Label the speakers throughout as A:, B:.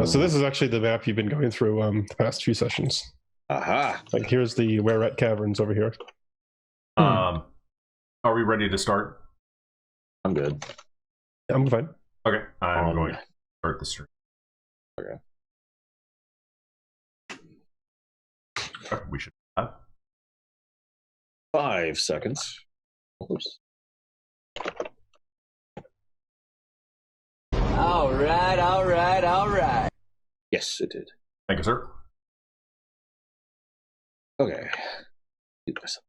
A: So this is actually the map you've been going through the past few sessions.
B: Aha!
A: Like here's the Were-Rat Caverns over here.
C: Are we ready to start?
B: I'm good.
A: I'm fine.
C: Okay, I'm going to start the stream.
B: Okay.
C: We should have
B: 5 seconds. Oops.
D: All right.
B: Yes, it did.
C: Thank you, sir.
B: Okay. Do myself.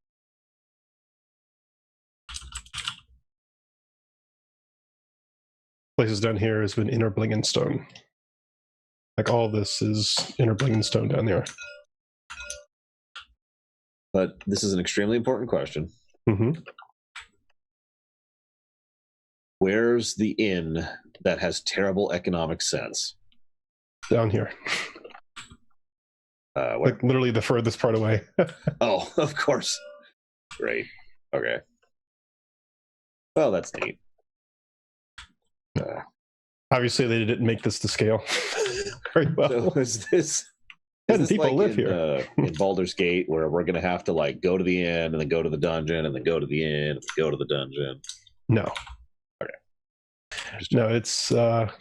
A: Places down here has been inner Blingenstone. Like all this is inner Blingenstone down there.
B: But this is an extremely important question.
A: Mm-hmm.
B: Where's the inn that has terrible economic sense?
A: Down here.
B: Where?
A: Like literally the furthest part away.
B: Oh, of course. Great. Okay. Well, that's neat.
A: Obviously, they didn't make this to scale very well.
B: So is this
A: 10 people
B: like
A: live
B: in,
A: here.
B: In Baldur's Gate, where we're going to have to like go to the inn and then go to the dungeon and then go to the inn and go to the dungeon?
A: No.
B: Okay.
A: No, that's not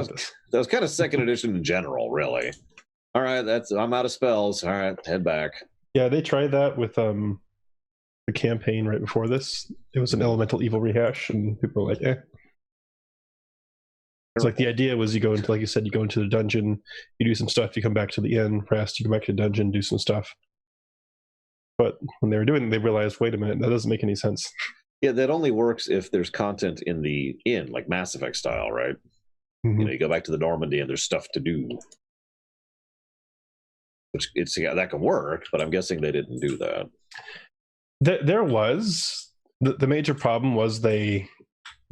A: this.
B: That was kind of second edition in general, really. All right, I'm out of spells. All right, head back.
A: Yeah, they tried that with the campaign right before this. It was an elemental evil rehash, and people were like, eh. It's like the idea was you go into, like you said, you go into the dungeon, you do some stuff, you come back to the inn, rest, you go back to the dungeon, do some stuff. But when they were doing it, they realized, wait a minute, that doesn't make any sense.
B: Yeah, that only works if there's content in the inn, like Mass Effect style, right?
A: Mm-hmm.
B: You know, you go back to the Normandy and there's stuff to do. Which that can work, but I'm guessing they didn't do that.
A: There was the major problem was they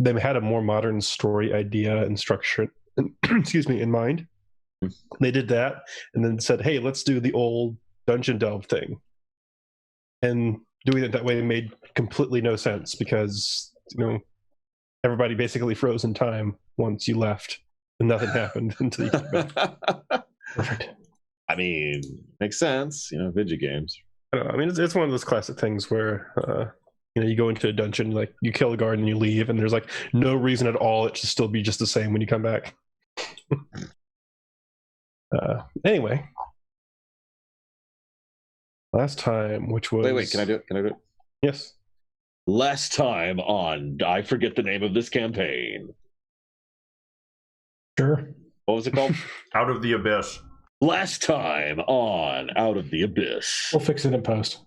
A: had a more modern story idea and structure excuse me, in mind. They did that and then said, hey, let's do the old dungeon delve thing. And doing it that way made completely no sense because, you know, everybody basically froze in time once you left and nothing happened until you came back. Perfect.
B: I mean, makes sense, you know, video games.
A: I don't know, I mean, it's one of those classic things where you know, you go into a dungeon, like you kill a guard and you leave, and there's like no reason at all. It should still be just the same when you come back. Anyway, last time, which was
B: wait, can I do it? Can I do it?
A: Yes.
B: Last time on, I forget the name of this campaign.
A: Sure.
B: What was it called?
C: Out of the Abyss.
B: Last time on Out of the Abyss.
A: We'll fix it in post.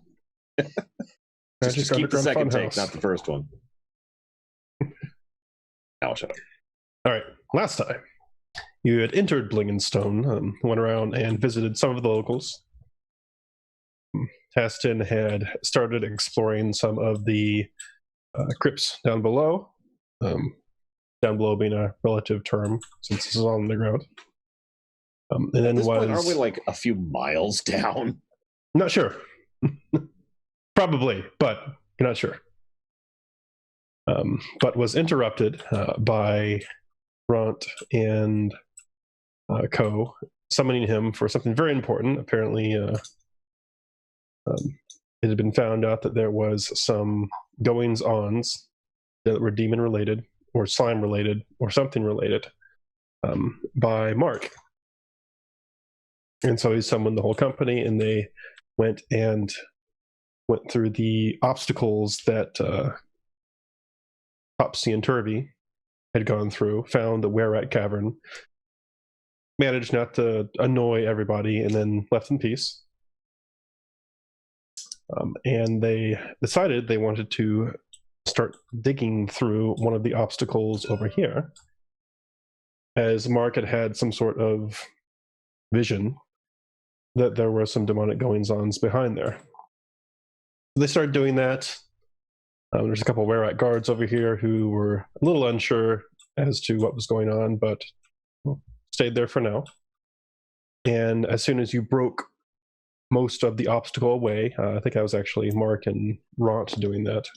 B: Just keep the second take, not the first one. Now shut up.
A: All right. Last time, you had entered Blingenstone, went around and visited some of the locals. Tastin had started exploring some of the crypts down below. Down below being a relative term, since this is on the ground. And then
B: At this point, aren't we like a few miles down?
A: Not sure. Probably, but you're not sure. But was interrupted by Ront and Co. summoning him for something very important. Apparently, it had been found out that there was some goings-ons that were demon-related, or slime-related, or something related, by Mark. And so he summoned the whole company, and they went through the obstacles that Topsy and Turvy had gone through, found the Were-Rat Cavern, managed not to annoy everybody, and then left in peace. And they decided they wanted to start digging through one of the obstacles over here, as Mark had some sort of vision that there were some demonic goings-ons behind there. They started doing that. There's a couple of Were-Rat guards over here who were a little unsure as to what was going on, but stayed there for now. And as soon as you broke most of the obstacle away, I think I was actually Mark and Ront doing that,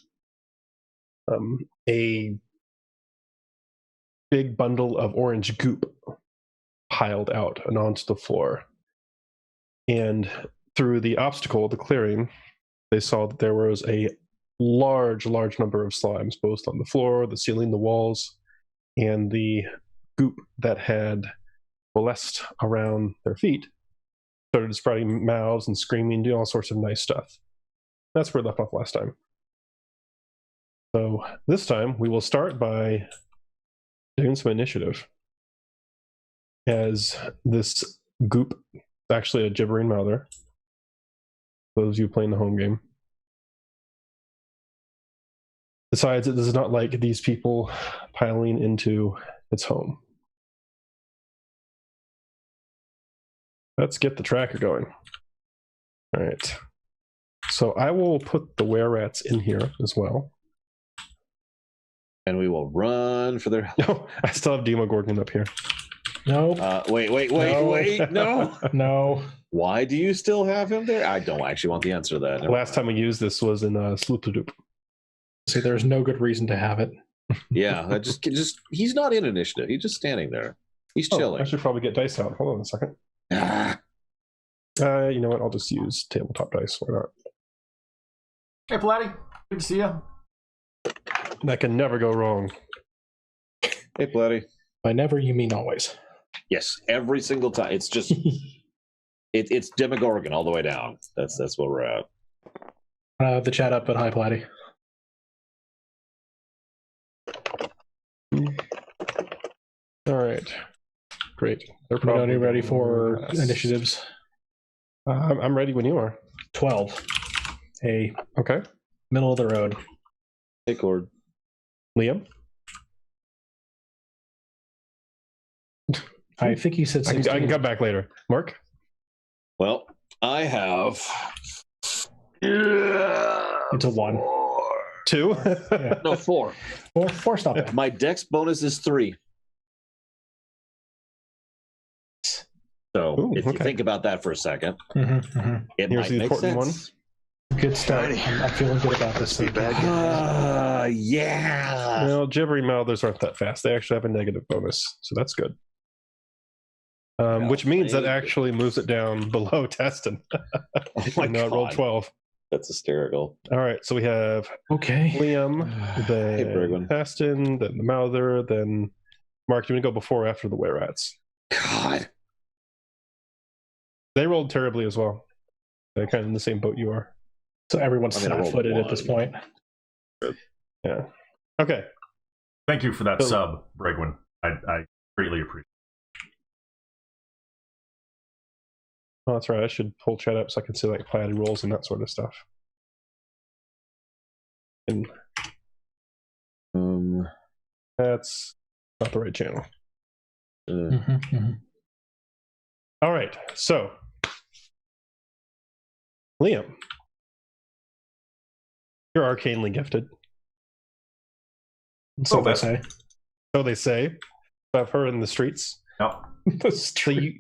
A: a big bundle of orange goop piled out and onto the floor. And through the obstacle, the clearing, they saw that there was a large number of slimes, both on the floor, the ceiling, the walls, and the goop that had coalesced around their feet started spreading mouths and screaming, doing all sorts of nice stuff. That's where we left off last time. So this time we will start by doing some initiative. As this goop is actually a gibbering mouther. Those of you playing the home game. Besides, it does not like these people piling into its home. Let's get the tracker going. All right. So I will put the were-rats in here as well.
B: And we will run for their...
A: No, I still have Demogorgon up here.
E: No.
B: Wait, no.
E: No.
B: Why do you still have him there? I don't actually want the answer to that.
A: The last time we used this was in Sloop-a-Doop.
E: See, there's no good reason to have it.
B: Yeah, I just he's not in initiative. He's just standing there. He's chilling.
A: I should probably get dice out. Hold on a second. You know what? I'll just use tabletop dice. Why not?
C: Hey, Platty. Good to see you.
A: That can never go wrong.
B: Hey, Platty.
E: By never, you mean always.
B: Yes, every single time. It's just it's Demogorgon all the way down. That's where we're at.
E: The chat up at Hi Platty.
A: All right. Great. They're
E: Probably ready for initiatives.
A: I'm ready when you are.
E: 12. A
A: Okay.
E: middle of the road.
B: Hey, Cord.
A: Liam?
E: I think he said
A: I
E: 16.
A: can come back later. Mark?
B: Well, I have...
E: It's a 1.
A: 2?
E: Yeah.
B: No, 4.
E: 4 stop it.
B: My dex bonus is 3. So
A: Ooh,
B: if you
A: okay.
B: think about that for a second, it
A: Here's
B: might
A: the
B: make
A: important
B: sense.
E: Good start. I'm feeling good about this.
F: Be bad guy.
B: Yeah.
A: Well, gibbering mouthers aren't that fast. They actually have a negative bonus, so that's good. Which means that actually moves it down below Teston.
B: Oh my
A: I rolled
B: God.
A: 12.
B: That's hysterical.
A: All right, so we have
E: Okay.
A: Liam,
B: Hey,
A: then
B: Brigwin.
A: Teston, then the mouther, then Mark. You want to go before or after the were-rats?
B: God.
A: They rolled terribly as well. They're kind of in the same boat you are.
E: So everyone's
B: I rolled
E: flat-footed at this
B: 1.
E: point.
A: Yeah. Okay.
C: Thank you for that
A: So-
C: sub, Bregwin. I greatly appreciate it.
A: Oh, that's right. I should pull chat up so I can see like plaid rolls and that sort of stuff. And that's not the right channel. All right. So, Liam, you're arcanely gifted.
E: So they
C: that's-
E: say.
A: So they say. I've heard in the streets.
C: No.
E: The
A: So you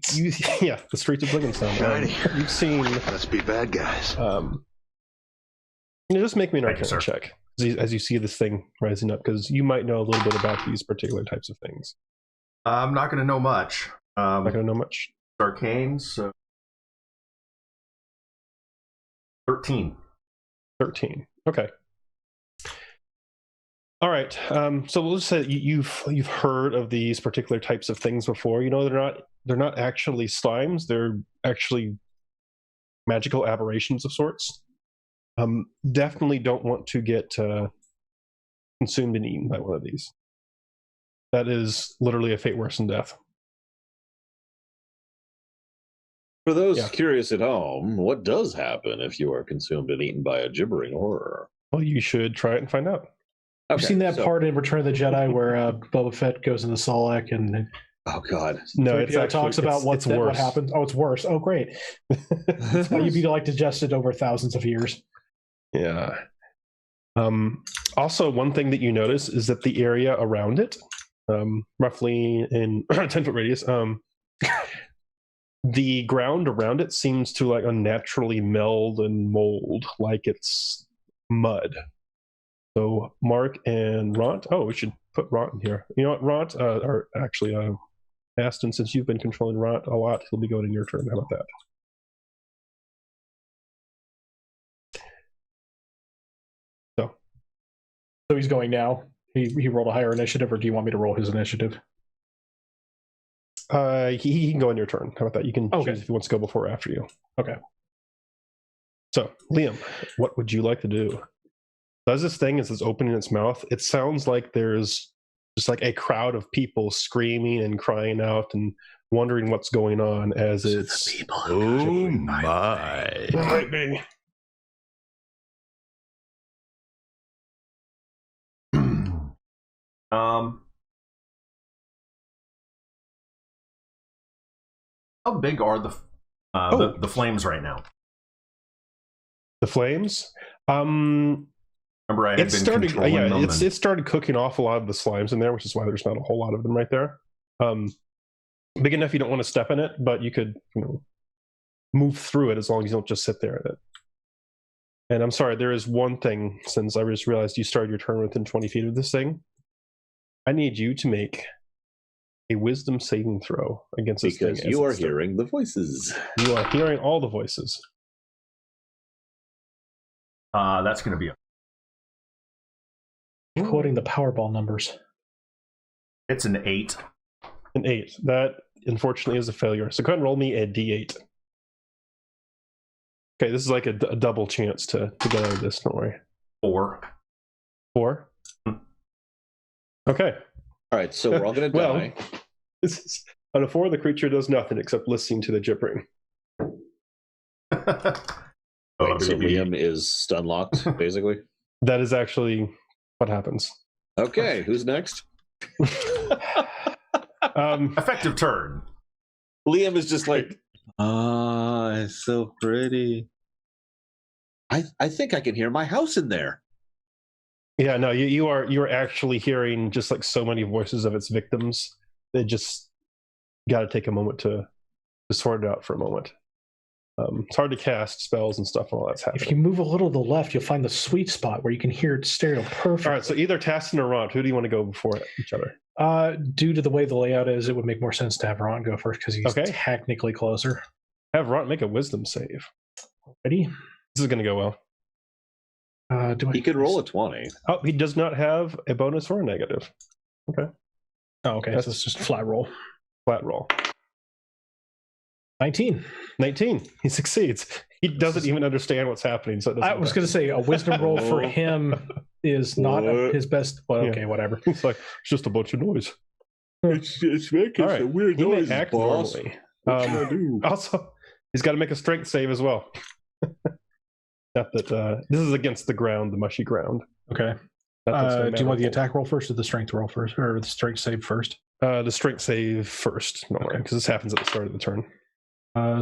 A: yeah, the streets of Blingenstone.
F: Shiny.
A: You've seen.
F: Let's be bad guys.
A: Just make me an
C: Thank you,
A: arcana
C: sir.
A: check as you see this thing rising up, because you might know a little bit about these particular types of things.
C: I'm not going to know much.
A: I'm not going to know much.
C: Arcane, so 13.
A: 13. Okay. All right. So we'll just say you've heard of these particular types of things before. You know, they're not actually slimes. They're actually magical aberrations of sorts. Definitely don't want to get consumed and eaten by one of these. That is literally a fate worse than death.
B: For those
A: Yeah.
B: curious at home, what does happen if you are consumed and eaten by a gibbering horror?
A: Well, you should try it and find out.
E: You've seen that part in Return of the Jedi where Boba Fett goes into Sarlacc and
B: Oh God!
A: No, it's
E: 3PO
A: actually
E: talks about
A: it's
E: what
A: worse.
E: happens. Oh, it's worse. Oh, great. Well, you'd be like digested over thousands of years.
A: Yeah. Also, one thing that you notice is that the area around it, roughly in 10-foot radius, the ground around it seems to like unnaturally meld and mold like it's mud. So Mark and Ront, we should put Ront in here. You know what, Ront, or actually Aston, since you've been controlling Rot a lot, he'll be going in your turn. How about that?
E: So he's going now. He rolled a higher initiative, or do you want me to roll his initiative?
A: He can go in your turn. How about that? You can
E: Okay.
A: choose if he wants to go before or after you.
E: Okay.
A: So, Liam, what would you like to do? Does this thing, as it's opening its mouth, it sounds like there's just like a crowd of people screaming and crying out and wondering what's going on as it's...
F: Oh my.
A: Might be.
C: How big are the flames right now?
A: The flames? Remember,
C: I had been controlling them.
A: It started cooking off a lot of the slimes in there, which is why there's not a whole lot of them right there. Big enough you don't want to step in it, but you could, move through it as long as you don't just sit there in it. And I'm sorry, there is one thing, since I just realized you started your turn within 20 feet of this thing. I need you to make a wisdom saving throw against this thing.
B: Because you are hearing the voices.
A: You are hearing all the voices.
C: That's going to be
E: Quoting the Powerball numbers.
C: It's an 8.
A: An 8. That, unfortunately, is a failure. So go ahead and roll me a d8. Okay, this is like a double chance to get out of this. Don't worry.
C: 4.
A: 4? Okay.
B: All right, so we're all going to die.
A: This is, on a 4, the creature does nothing except listening to the gibbering.
B: Wait, so Liam is stun locked, basically?
A: That is actually what happens.
B: Okay, who's next?
C: Effective turn.
B: Liam is just like, it's so pretty. I think I can hear my house in there.
A: Yeah, no, you are actually hearing just like so many voices of its victims. They just got to take a moment to sort it out for a moment. It's hard to cast spells and stuff while that's happening.
E: If you move a little to the left, you'll find the sweet spot where you can hear it stereo perfect.
A: All right, so either Taston or Ront, who do you want to go before each other?
E: Due to the way the layout is, it would make more sense to have Ront go first because he's technically closer.
A: Have Ront make a wisdom save.
E: Ready?
A: This is going to go well.
B: He could roll a 20.
A: Oh, he does not have a bonus or a negative. Okay.
E: Oh, okay. So it's just flat roll.
A: Flat roll.
E: 19.
A: He succeeds. He doesn't even understand what's happening. So
E: I was going to say a wisdom roll for him is not his best. But okay, whatever.
A: It's like it's just a bunch of noise.
B: It's making
A: some
B: weird
A: he
B: noise,
A: may act
B: boss.
A: normally.
B: What can I do?
A: Also, he's got to make a strength save as well. Not that this is against the ground, the mushy ground.
E: Okay. Do you want the attack roll first or the strength roll first, or the strength save first?
A: The strength save first, normally, because this happens at the start of the turn.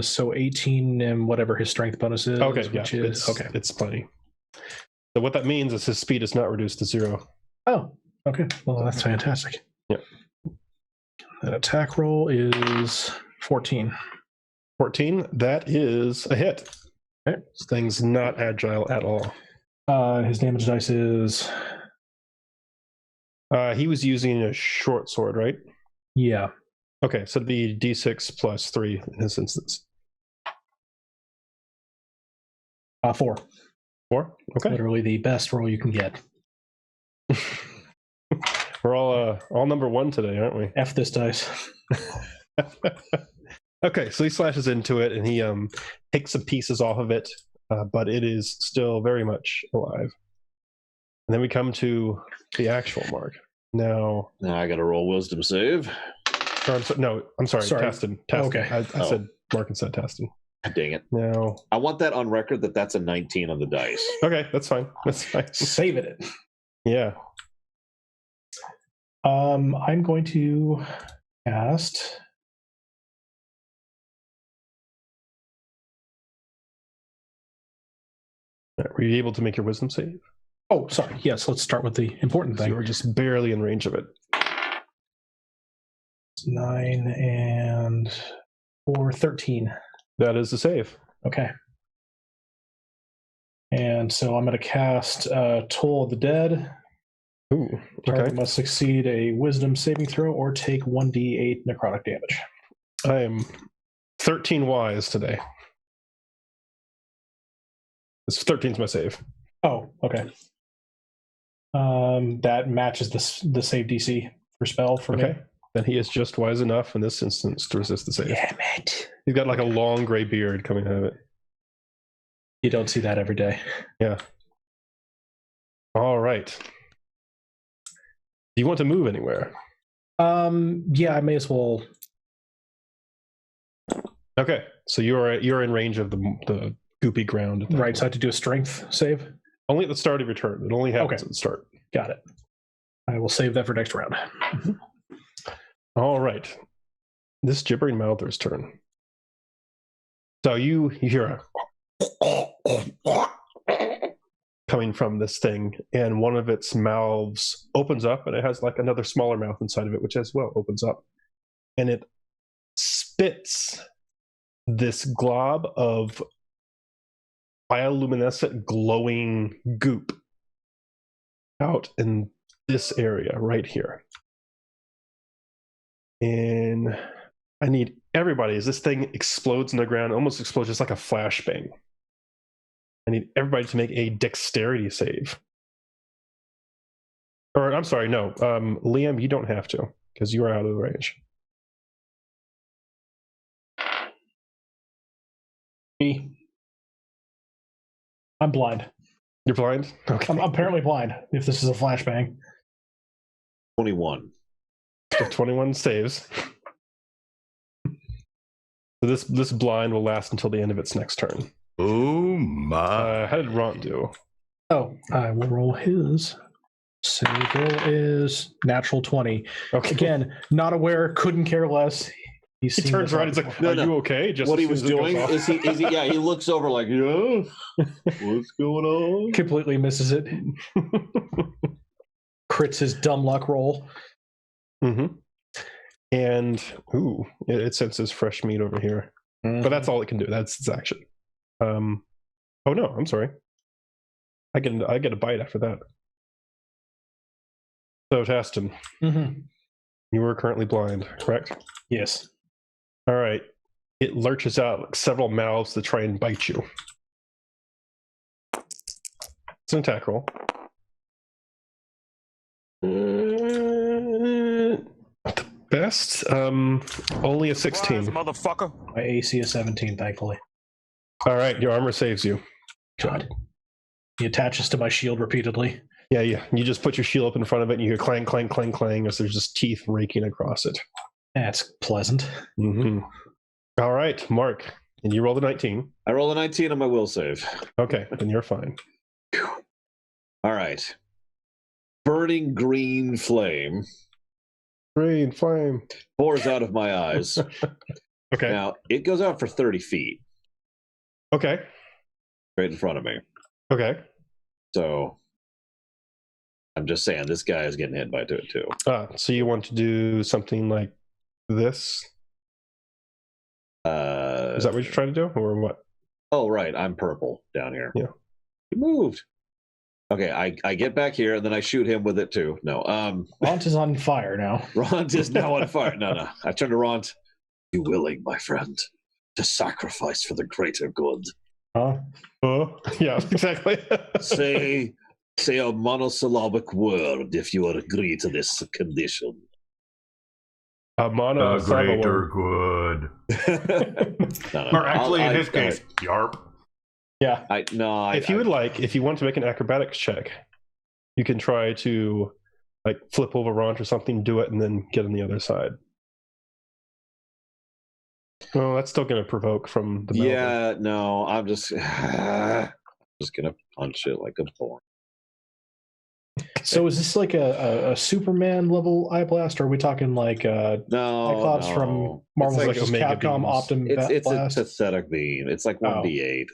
E: So 18 and whatever his strength bonus is.
A: Okay,
E: which is
A: it's plenty. So what that means is his speed is not reduced to 0.
E: Oh, okay. Well, that's fantastic.
A: Yeah.
E: That attack roll is 14.
A: 14. That is a hit. Okay. This thing's not agile at all.
E: His damage dice is.
A: He was using a short sword, right?
E: Yeah.
A: Okay, so it'd be d6 plus 3 in this instance.
E: 4.
A: 4? Okay.
E: Literally the best roll you can get.
A: We're all number 1 today, aren't we?
E: F this dice.
A: Okay, so he slashes into it and he takes some pieces off of it, but it is still very much alive. And then we come to the actual Mark. Now
B: I got to roll wisdom save.
A: I'm sorry, Taston.
E: Okay.
A: I said Mark instead of Taston.
B: Dang it.
A: Now
B: I want that on record that's a 19 on the dice.
A: Okay, that's fine. That's fine.
E: Saving it.
A: Yeah.
E: I'm going to cast.
A: Were you able to make your wisdom save?
E: Oh, sorry. Yes, let's start with the important thing.
A: You were just barely in range of it.
E: 9 and 4, 13.
A: That is the save.
E: Okay. And so I'm going to cast Toll of the Dead.
A: Ooh,
E: Target
A: okay.
E: must succeed a wisdom saving throw or take 1d8 necrotic damage.
A: I am 13 wise today. This 13's my save.
E: Oh, okay. That matches the save DC for spell for
A: Okay.
E: me.
A: Then he is just wise enough in this instance to resist the save.
E: Damn it.
A: He's got like a long gray beard coming out of it.
E: You don't see that every day.
A: Yeah. All right. Do you want to move anywhere?
E: Yeah, I may as well.
A: Okay. So you're in range of the goopy ground.
E: Right, so I have to do a strength save.
A: Only at the start of your turn. It only happens
E: Okay.
A: at the start.
E: Got it. I will save that for next round.
A: All right. This gibbering mouther's turn. So you hear a coming from this thing, and one of its mouths opens up, and it has like another smaller mouth inside of it, which as well opens up, and it spits this glob of bioluminescent glowing goop out in this area right here. And I need everybody, as this thing explodes in the ground, almost explodes just like a flashbang. I need everybody to make a dexterity save. Or, I'm sorry, no. Liam, you don't have to, because you are out of the range.
E: Me. I'm blind.
A: You're blind? Okay.
E: I'm apparently blind, if this is a flashbang.
B: 21.
A: So 21 saves. So this blind will last until the end of its next turn.
F: Oh my.
A: How did Ront do?
E: Oh, I will roll his. Save roll is natural 20.
A: Okay.
E: Again, not aware, couldn't care less.
A: He turns around, he's like, "Are you okay?" Just
B: What
A: as
B: he
A: soon
B: was
A: as it goes
B: doing
A: off.
B: is he yeah, he looks over like, yeah, what's going on?
E: Completely misses it. Crits his dumb luck roll.
A: Mm-hmm. And it senses fresh meat over here, but that's all it can do. That's its action. Oh no, I'm sorry. I get a bite after that. So Taston,
E: Mm-hmm.
A: you are currently blind, correct?
E: Yes.
A: All right. It lurches out like several mouths to try and bite you. It's an attack roll. Not the best. Only a 16.
D: Motherfucker.
E: My AC is 17, thankfully.
A: All right, your armor saves you.
E: God. He attaches to my shield repeatedly.
A: Yeah. You just put your shield up in front of it, and you hear clang, clang, clang, clang as there's just teeth raking across it.
E: That's pleasant.
A: Mm-hmm. All right, Mark, and you rolled a 19.
B: I roll a 19 on my will save.
A: Okay, then you're fine.
B: All right. Burning green flame
A: Green flame.
B: pours out of my eyes.
A: Okay.
B: Now, it goes out for 30 feet
A: Okay.
B: right in front of me.
A: Okay.
B: So I'm just saying, this guy is getting hit by it too.
A: So you want to do something like this? Is that what you're trying to do, or what?
B: Oh, right. I'm purple down here.
A: Yeah.
B: He moved. Okay, I get back here, and then I shoot him with it too. No.
E: Ront is on fire now.
B: Ront is now on fire. No. I turn to Ront. You willing, my friend, to sacrifice for the greater good?
E: Huh?
A: Yeah, exactly.
B: Say a monosyllabic word if you agree to this condition.
A: A mono
C: The greater good.
B: No,
C: Or actually, in his
B: I-
C: case, yarp.
E: Yeah.
A: If you want to make an acrobatics check, you can try to like flip over Ront or something, do it, and then get on the other side. Well, that's still going to provoke from the Malva.
B: Yeah, no, I'm just gonna punch it like a boar.
E: So is this like a Superman level eye blast, or are we talking like
B: No,
E: Cyclops from Marvel
A: It's like
E: vs.
A: Omega
E: Capcom
A: beams.
E: Optim
B: It's a
E: blast?
B: pathetic beam. It's like 1d8.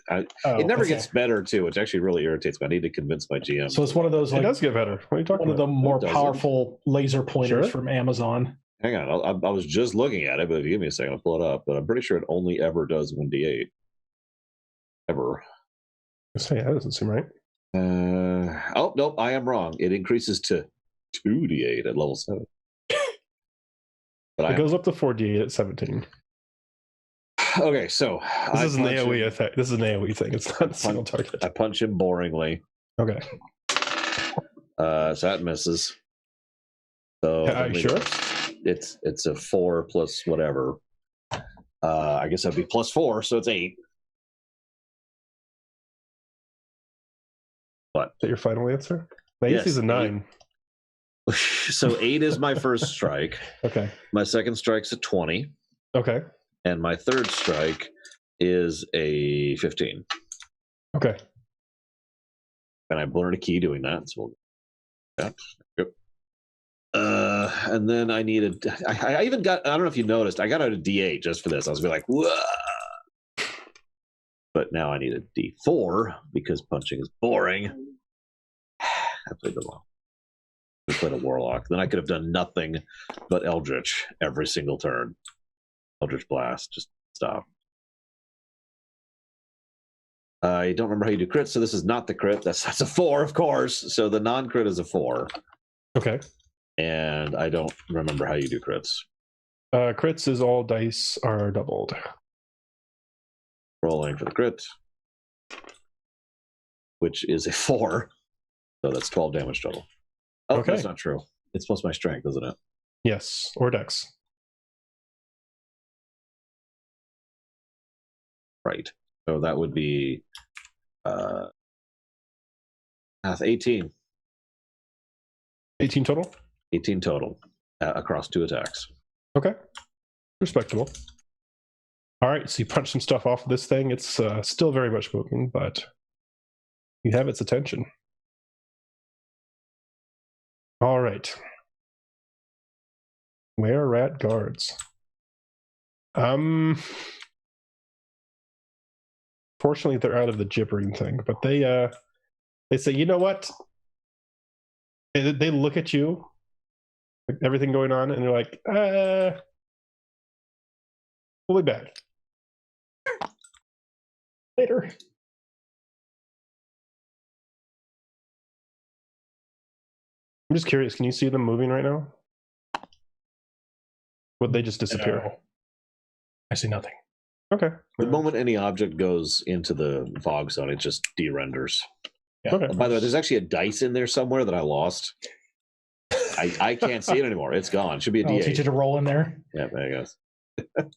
E: Oh,
B: It never
E: okay.
B: gets better too, which actually really irritates me. I need to convince my GM.
E: So it's one of those
A: It
E: like
A: does get better. What are you talking
E: one of the
A: about?
E: more
B: doesn't.
E: powerful laser pointers
A: Sure.
E: from Amazon.
B: Hang on, I was just looking at it, but if you give me a second, I'll pull it up. But I'm pretty sure it only ever does 1d8. Ever.
A: Say that doesn't seem right.
B: Oh nope, I am wrong. It increases to 2d8 at level 7. But
A: It goes up to 4d8 at 17.
B: Okay, so
A: This is an AoE effect. This is an AoE thing. It's not a single target.
B: I punch him boringly.
A: Okay.
B: So that misses. So
A: Are you sure?
B: It's a 4 plus whatever. I guess that'd be plus 4, so it's 8. What?
A: Is that your final answer? My
B: Yes,
A: AC is a 9.
B: So 8 is my first strike.
A: Okay.
B: My second strike's a 20.
A: Okay.
B: And my third strike is a 15.
A: Okay.
B: And I blurred a key doing that. So yeah. Yep. And then I needed. I even got. I don't know if you noticed. I got out a D8 just for this. I was like, whoa. But now I need a D4 because punching is boring. I played the wrong. I played a warlock. Then I could have done nothing but Eldritch every single turn. Eldritch Blast. Just stop. I don't remember how you do crits, so this is not the crit. That's a 4, of course. So the non-crit is a 4.
A: Okay.
B: And I don't remember how you do crits.
A: Crits is all dice are doubled.
B: Rolling for the crit, which is a 4. So that's 12 damage total. Oh,
A: Okay.
B: That's not true. It's plus my strength, isn't it?
A: Yes, or dex.
B: Right. So that would be 18.
A: 18 total?
B: 18 total across 2 attacks.
A: Okay. Respectable. All right, so you punch some stuff off of this thing. It's still very much moving, but you have its attention. All right. Where are rat guards? Fortunately, they're out of the gibbering thing, but they say, you know what? They look at you, like everything going on, and they're like, we'll be back later. I'm just curious, can you see them moving right now? Would they just disappear?
E: No. I see nothing.
A: Okay.
B: The moment any object goes into the fog zone, it just de-renders.
E: Yeah.
A: Okay.
B: By the way, there's actually a dice in there somewhere that I lost. I can't see it anymore. It's gone. It should be a
E: I'll
B: D8.
E: teach you to roll in there.
B: Yeah, there you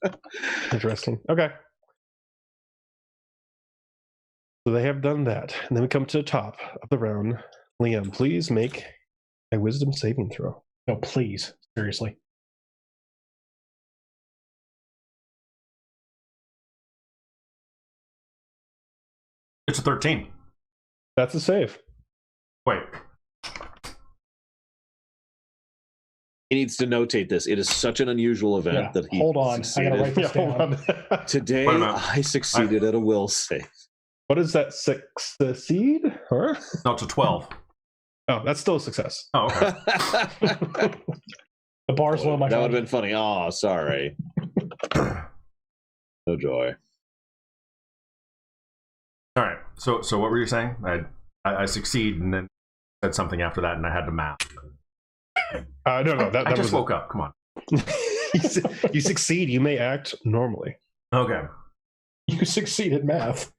B: go.
A: Interesting. Okay. So they have done that. And then we come to the top of the round. Liam, please make a wisdom saving throw.
E: No, please. Seriously.
C: It's a 13.
A: That's a save.
C: Wait.
B: He needs to notate this. It is such an unusual event
E: Yeah.
B: that he
E: Hold on. I
B: succeeded.
E: gotta write this
A: Yeah, hold
E: down.
A: on.
B: Today,
C: Wait a minute.
B: I succeeded at a will save.
A: What is that? Succeed? Huh?
C: No, it's a 12.
A: Oh, that's still a success.
C: Oh, okay.
E: The bar's low, my
B: That would have
E: friend.
B: been funny. Oh, sorry. No joy.
C: All right. So what were you saying? I succeed and then said something after that, and I had to math.
A: No, that
C: I just
A: was
C: woke up. Come on.
A: You succeed. You may act normally.
C: Okay.
E: You succeed at math.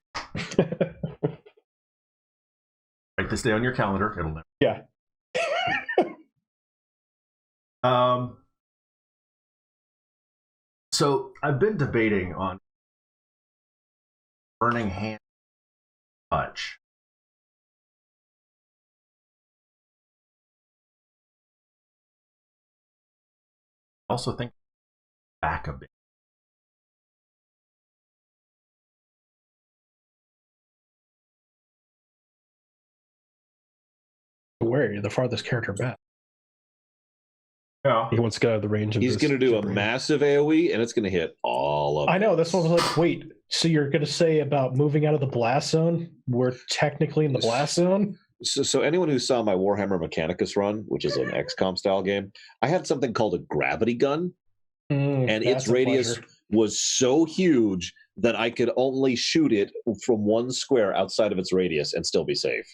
C: Write this down on your calendar. It'll never.
E: Yeah.
C: So I've been debating on burning hand touch. Also think back a bit.
E: Where are you? The farthest character back.
C: Yeah.
A: He wants to get out of the range of
B: He's
A: this
B: going to do a
A: gibbering.
B: massive AoE, and it's going to hit all of
E: I know.
B: them.
E: That's what I was like. Wait, so you're going to say about moving out of the blast zone? We're technically in the blast zone?
B: So anyone who saw my Warhammer Mechanicus run, which is an XCOM style game, I had something called a gravity gun, and its
E: That's a
B: radius
E: pleasure.
B: was so huge that I could only shoot it from one square outside of its radius and still be safe.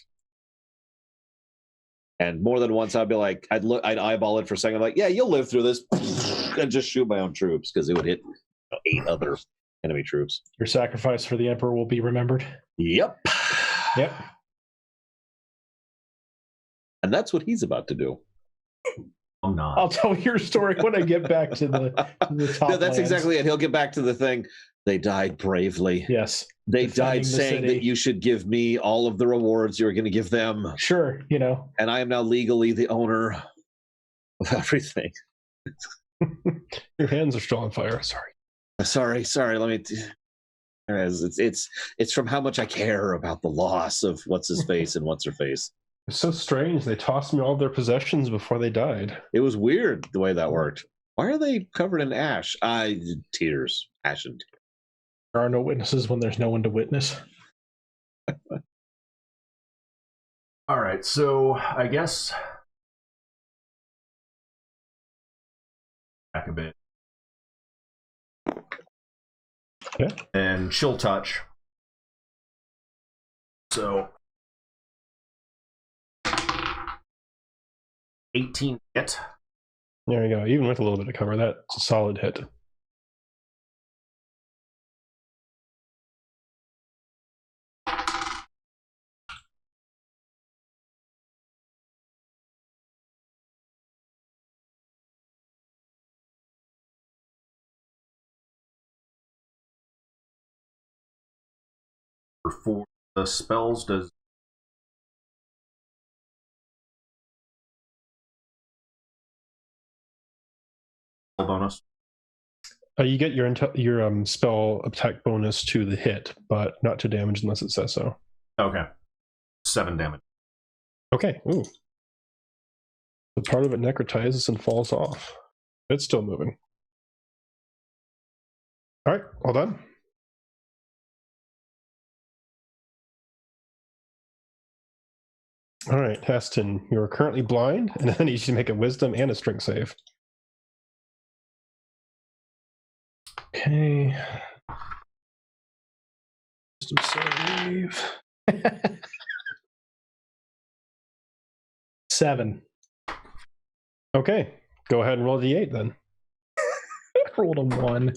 B: And more than once, I'd be like, I'd eyeball it for a second, like, yeah, you'll live through this, and just shoot my own troops because it would hit 8 other enemy troops.
E: Your sacrifice for the Emperor will be remembered.
B: Yep.
E: Yep.
B: And that's what he's about to do.
C: I'm not.
E: I'll tell your story when I get back to the top.
B: No, that's
E: lands.
B: exactly it. He'll get back to the thing. They died bravely.
E: Yes.
B: They
E: Defending
B: died
E: the
B: saying
E: city.
B: that you should give me all of the rewards you're going to give them.
E: Sure,
B: And I am now legally the owner of everything.
A: Your hands are still on fire. Sorry.
B: Sorry. Let me. It's from how much I care about the loss of what's his face and what's her face.
A: It's so strange. They tossed me all their possessions before they died.
B: It was weird the way that worked. Why are they covered in ash? Tears. Ash and tears.
E: there are no witnesses when there's no one to witness.
C: All right, so I guess back a bit.
A: Yeah.
C: And chill touch. So 18 hit.
A: There you go. Even with a little bit of cover, that's a solid hit.
C: For the spells, does bonus?
A: You get your spell attack bonus to the hit, but not to damage unless it says so.
C: Okay. 7 damage.
A: Okay. Ooh. The part of it necrotizes and falls off. It's still moving. All right, all done. All right, Heston, you're currently blind, and I need you to make a wisdom and a strength save.
E: Okay. Wisdom save. 7.
A: Okay, go ahead and roll a d8 then.
E: I rolled a 1.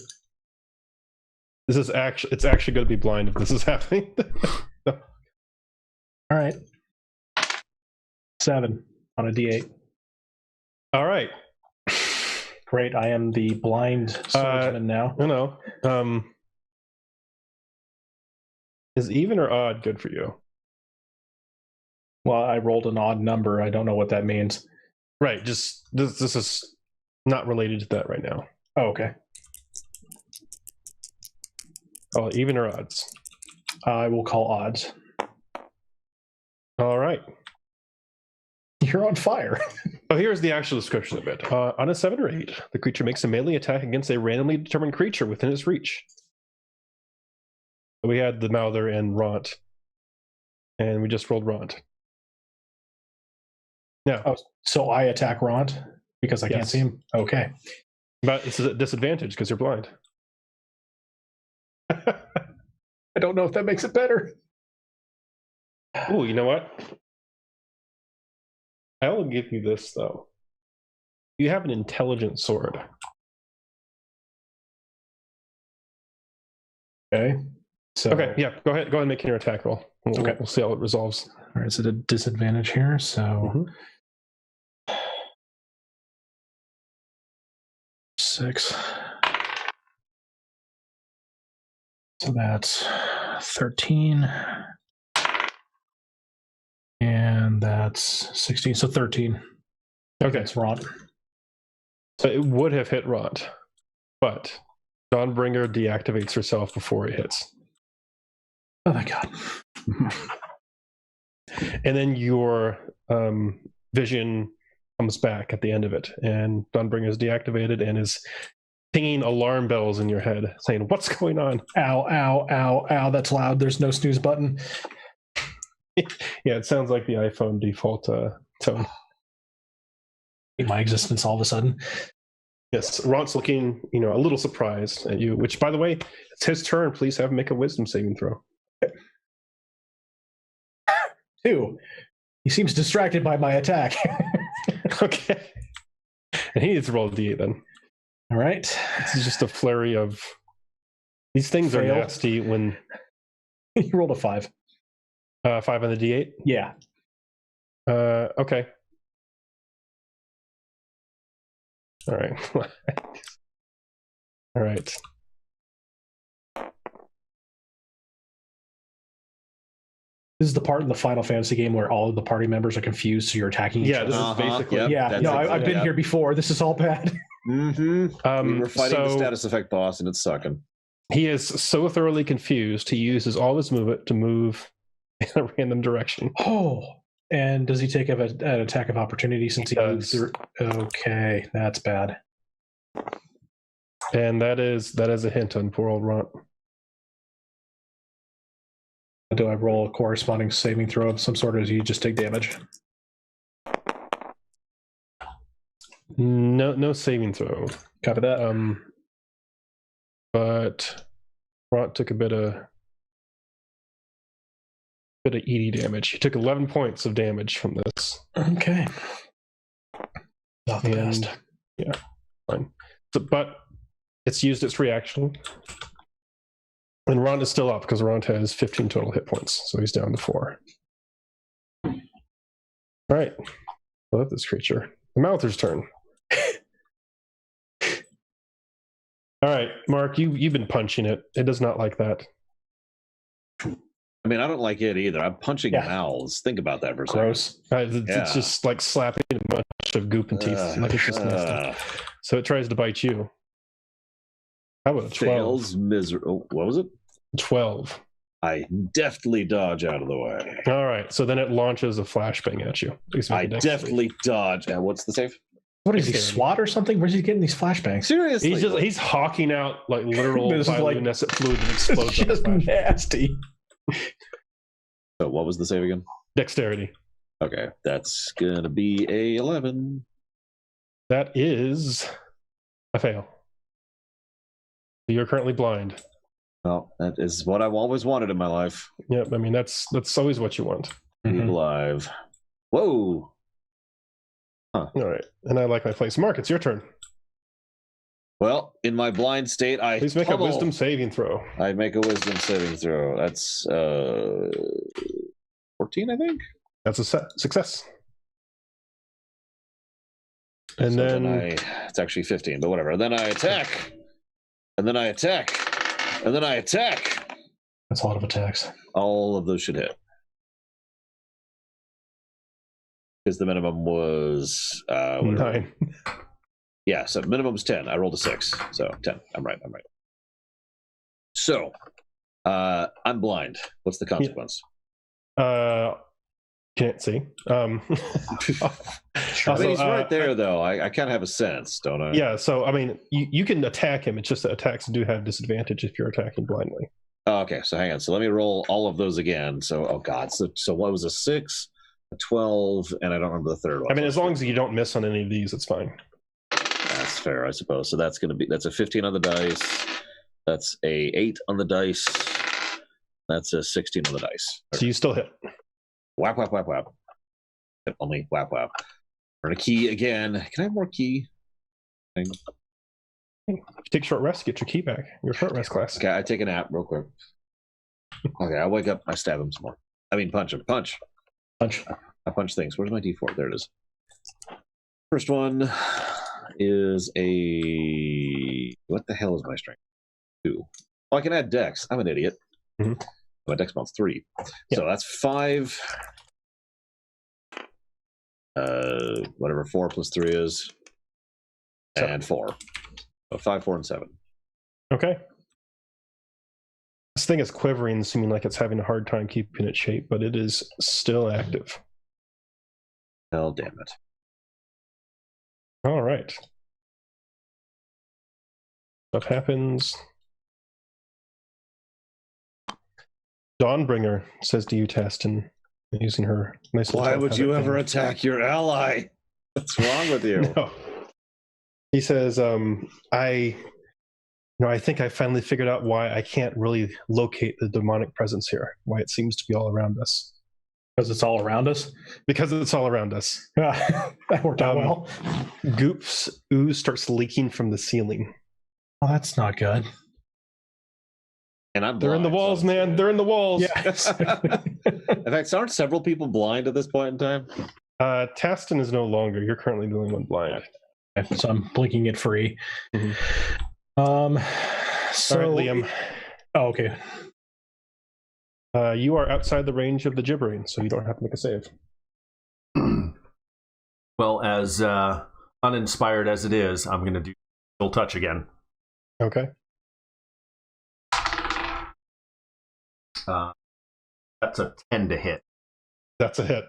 A: It's actually going to be blind if this is happening.
E: All right. 7 on a d8.
A: All right.
E: Great. I am the blind swordsman now.
A: No. Is even or odd good for you?
E: Well, I rolled an odd number. I don't know what that means.
A: Right. Just this is not related to that right now.
E: Oh, okay.
A: Oh, even or odds?
E: I will call odds.
A: All right.
E: You're on fire.
A: Oh, here's the actual description of it. On a 7 or 8, the creature makes a melee attack against a randomly determined creature within its reach. We had the Mouther and Ront, and we just rolled Ront. Now,
E: Oh, so I attack Ront because I can't
A: Yes.
E: see him? Okay.
A: but it's a disadvantage because you're blind.
E: I don't know if that makes it better.
A: Ooh, you know what? I will give you this, though. You have an intelligent sword.
E: Okay. So,
A: Okay, yeah, go ahead and make your attack roll.
E: Okay.
A: We'll see how it resolves.
E: All right, is it a disadvantage here? So, 6. So that's 13. And that's 16. So 13.
A: Okay,
E: That's Ront.
A: so it would have hit Ront, but Dawnbringer deactivates herself before it hits.
E: Oh my god.
A: And then your vision comes back at the end of it, and Dawnbringer is deactivated and is pinging alarm bells in your head, saying, "What's going on?"
E: Ow, ow, ow, ow. That's loud. There's no snooze button.
A: Yeah, it sounds like the iPhone default tone.
E: In my existence all of a sudden.
A: Yes, Ront's looking, a little surprised at you. Which, by the way, it's his turn. Please have him make a wisdom saving throw.
E: 2. He seems distracted by my attack.
A: Okay. And he needs to roll a d8 then.
E: All right.
A: This is just a flurry of. These things
E: Failed.
A: are nasty when.
E: He rolled a 5.
A: 5 on the d8?
E: Yeah.
A: Okay. All right. All right.
E: This is the part in the Final Fantasy game where all of the party members are confused, so you're attacking each
A: Yeah, this
E: other.
A: is basically.
B: Yep.
E: Yeah,
B: That's
E: no,
B: exactly-
E: I've been
B: yeah.
E: here before. This is all bad.
B: Mm-hmm. We were fighting the
A: so
B: status effect boss, and it's sucking.
A: he is so thoroughly confused, he uses all his movement to move in a random direction.
E: Oh, and does he take an attack of opportunity since he moves
A: does.
E: through? Okay, that's bad.
A: And that is a hint on poor old Ront.
E: Do I roll a corresponding saving throw of some sort, or does he just take damage?
A: No saving throw.
E: Copy that.
A: But Ront took a bit of ED damage. He took 11 points of damage from this.
E: Okay. Not the
A: And
E: best.
A: yeah, fine. So, but it's used its reaction. And Ront is still up because Ront has 15 total hit points, so he's down to 4. All right. Love this creature. The Mouther's turn. All right, Mark, you've been punching it. It does not like that.
B: I mean, I don't like it either. I'm punching
E: Yeah.
B: mouths. Think about that for a second.
E: Gross.
A: It's
B: Yeah.
A: just like slapping a bunch of goop and teeth. Like it's just nasty. So it tries to bite you. How about a 12?
B: Fails miserable. What was it?
A: 12.
B: I deftly dodge out of the way.
A: All right, so then it launches a flashbang at you. Please make
B: I
A: a dex save.
B: deftly dodge. And what's the save?
E: What is he,
A: Dexterity.
E: SWAT or something? Where's he getting these flashbangs?
B: Seriously.
A: He's hawking out like literal
E: This is like-
A: bioluminescent fluid that
E: It's
A: explodes. on the
E: just
A: flashbang.
E: nasty.
B: So what was the save again?
A: Dexterity.
B: Okay, that's gonna be a 11.
A: That is a fail. You're currently blind.
B: Well, that is what I've always wanted in my life.
A: Yep, I mean that's always what you want.
B: Be alive. Whoa.
A: All right, and I like my place. Mark, it's your turn.
B: Well, in my blind state, I
A: Please make
B: pummel.
A: a wisdom saving throw.
B: I make a wisdom saving throw. That's 14, I think.
A: That's a success. And
B: So
A: then
B: it's actually 15, but whatever. Then I attack. And then I attack. And then I attack.
E: That's a lot of attacks.
B: All of those should hit. Because the minimum was whatever.
A: 9.
B: Yeah, so minimum's 10. I rolled a 6. So 10. I'm right. So I'm blind. What's the consequence?
A: Can't see.
B: I mean,
A: Also,
B: he's right there, though. I kind of have a sense, don't I?
A: Yeah, so I mean, you can attack him. It's just that attacks do have disadvantage if you're attacking blindly.
B: Oh, okay, so hang on. So let me roll all of those again. So, oh god. So what was a 6, a 12, and I don't remember the third one.
A: I mean, as long as you don't miss on any of these, it's fine.
B: That's fair, I suppose. So that's a 15 on the dice. That's a 8 on the dice. That's a 16 on the dice.
A: So you still hit.
B: Whap, whap, whap, whap. Only whap, whap. Earn a key again. Can I have more key?
A: If you take short rest, get your key back. Your short rest class.
B: Okay, I take a nap real quick. Okay, I wake up. I stab him some more. I mean, punch him. Punch.
E: Punch.
B: I punch things. Where's my D4? There it is. First one is a... What the hell is my strength? 2. Oh, I can add dex. I'm an idiot.
A: Mhm.
B: My dex mount's 3.
A: Yeah.
B: So that's 5. Whatever 4 plus 3 is.
A: 7.
B: And 4. So 5, 4, and 7.
A: Okay. This thing is quivering, seeming like it's having a hard time keeping its shape, but it is still active.
B: Hell damn it.
A: All right. Stuff happens. Dawnbringer says to you, Taston, using her nice little
B: Why would you
A: telepathic
B: ever
A: thing.
B: attack your ally? What's wrong with you?
A: No. He says, I think I finally figured out why I can't really locate the demonic presence here, why it seems to be all around us.
E: Because it's all around us.
A: because it's all around us.
E: That worked out well.
A: Goop's ooze starts leaking from the ceiling.
E: Oh, that's not good.
B: And I'm
A: They're in the
B: blind, so
A: walls,
B: I'm
A: man.
B: scared.
A: They're in the walls.
E: Yes.
B: In fact, aren't several people blind at this point in time?
A: Taston is no longer. You're currently the only one blind.
E: So I'm blinking it free.
A: Mhm.
E: So
A: All right, Liam.
E: Oh, okay.
A: You are outside the range of the gibbering, so you don't have to make a save.
C: Well, as uninspired as it is, I'm going to do Still Touch again.
A: Okay.
C: That's a 10 to hit.
A: That's a hit.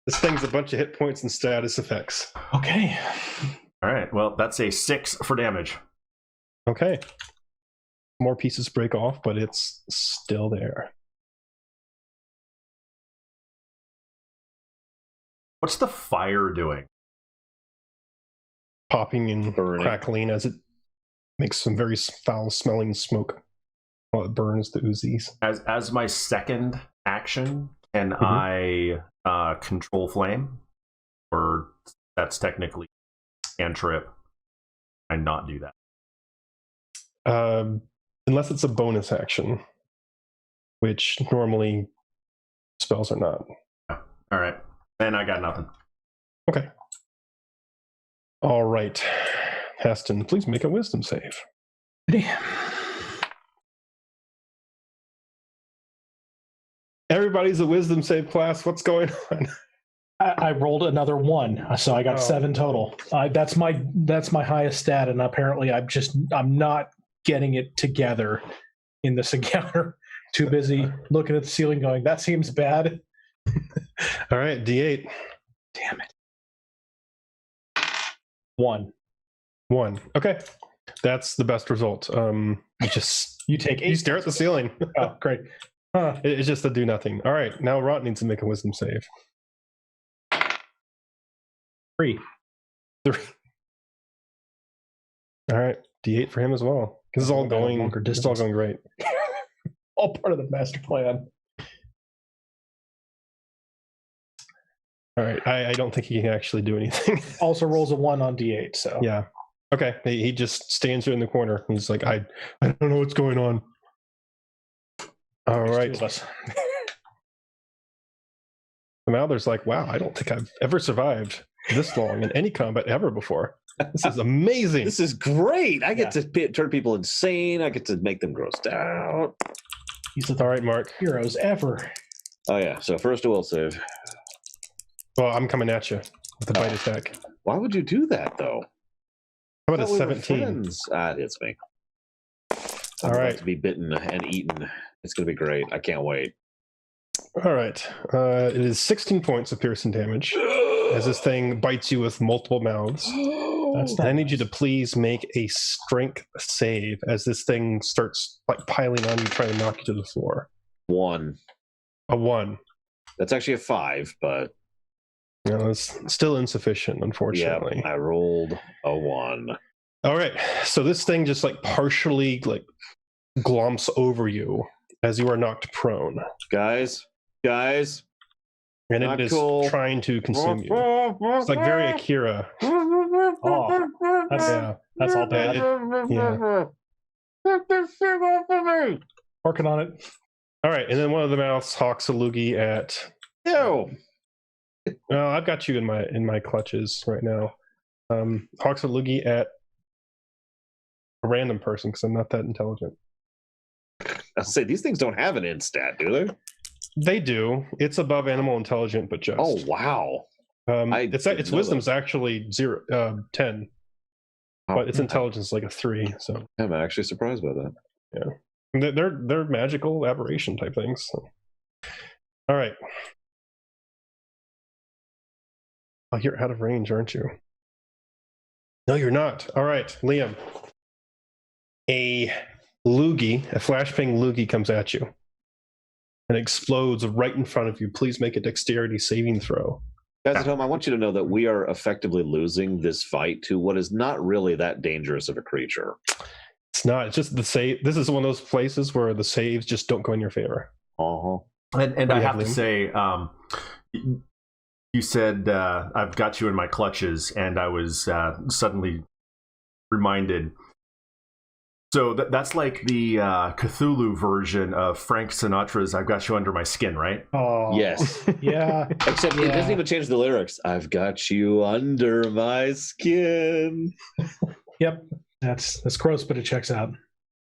A: This thing's a bunch of hit points and status effects.
E: Okay.
C: All right. Well, that's a 6 for damage.
A: Okay. More pieces break off, but it's still there.
C: What's the fire doing?
A: Popping and
B: Burning.
A: crackling as it makes some very foul-smelling smoke while it burns the Uzis.
C: As my second action, can I control flame? Or that's technically cantrip. I not do that.
A: Unless it's a bonus action, which normally spells are not.
C: All right. Then I got nothing.
A: Okay. All right. Haston, please make a wisdom save. Everybody's a wisdom save class. What's going on?
E: I rolled another 1, so I got 7 total. That's my highest stat, and apparently I'm not getting it together in this encounter. Too busy looking at the ceiling, going, "That seems bad."
A: All right, D8.
E: Damn it. 1.
A: 1. Okay. That's the best result. You
E: take 8.
A: you stare at the ceiling.
E: Oh, great. Huh.
A: It's just a do nothing. All right, now Rot needs to make a wisdom save.
E: 3.
A: 3. All right, D8 for him as well. This is all going. This is all going great.
E: All part of the master plan.
A: All right, I don't think he can actually do anything.
E: Also rolls a 1 on D8. So
A: Yeah. Okay. He just stands there in the corner. He's like, I don't know what's going on. All
E: There's
A: right.
E: 2 of us.
A: Malther's like, wow, I don't think I've ever survived this long in any combat ever before. This is amazing.
B: This is great. I get to turn people insane. I get to make them grossed out.
E: He's the
A: All right, Mark.
E: heroes ever.
B: Oh, yeah. So first a will save.
A: Well, I'm coming at you with a bite attack.
B: Why would you do that, though?
A: How about a
B: I thought we were
A: 17?
B: friends. It hits me.
A: All
B: I'm
A: right.
B: about to be bitten and eaten. It's going to be great. I can't wait.
A: All right. It is 16 points of piercing damage as this thing bites you with multiple mouths.
E: That's
A: And I need you to please make a strength save as this thing starts like piling on you, trying to knock you to the floor.
B: 1.
A: A 1.
B: That's actually a 5, but
A: No, it's still insufficient, unfortunately.
B: yeah, I rolled a 1.
A: All right. So this thing just like partially like glomps over you as you are knocked prone.
B: Guys,
A: And
B: Not
A: it is
B: cool.
A: trying to consume you. It's like very Akira.
E: Oh, that's all bad.
A: Yeah.
E: Working on it.
A: All right. And then one of the mouths hawks a loogie at.
B: Ew.
A: Well, I've got you in my clutches right now. Hawks a loogie at a random person because I'm not that intelligent.
B: I'll say these things don't have an int stat, do they?
A: They do. It's above animal intelligent, but just.
B: Oh, wow.
A: Its
B: didn't know
A: wisdom's actually 10, but its intelligence is like a 3. So
B: I'm actually surprised by that.
A: they're magical aberration type things. So. All right. Oh, you're out of range, aren't you? No, you're not. All right, Liam. A flashbang loogie comes at you and explodes right in front of you. Please make a dexterity saving throw.
B: Guys at home, I want you to know that we are effectively losing this fight to what is not really that dangerous of a creature.
A: It's not. It's just the save. This is one of those places where the saves just don't go in your favor.
B: Uh-huh.
C: And
A: do
C: I
A: you
C: have
A: have,
C: to
A: Liam?
C: say, you said I've got you in my clutches, and I was suddenly reminded. So that's like the Cthulhu version of Frank Sinatra's "I've Got You Under My Skin," right?
E: Oh,
B: Yes.
E: yeah.
B: Except it doesn't even change the lyrics. I've got you under my skin.
E: Yep. That's gross, but it checks out.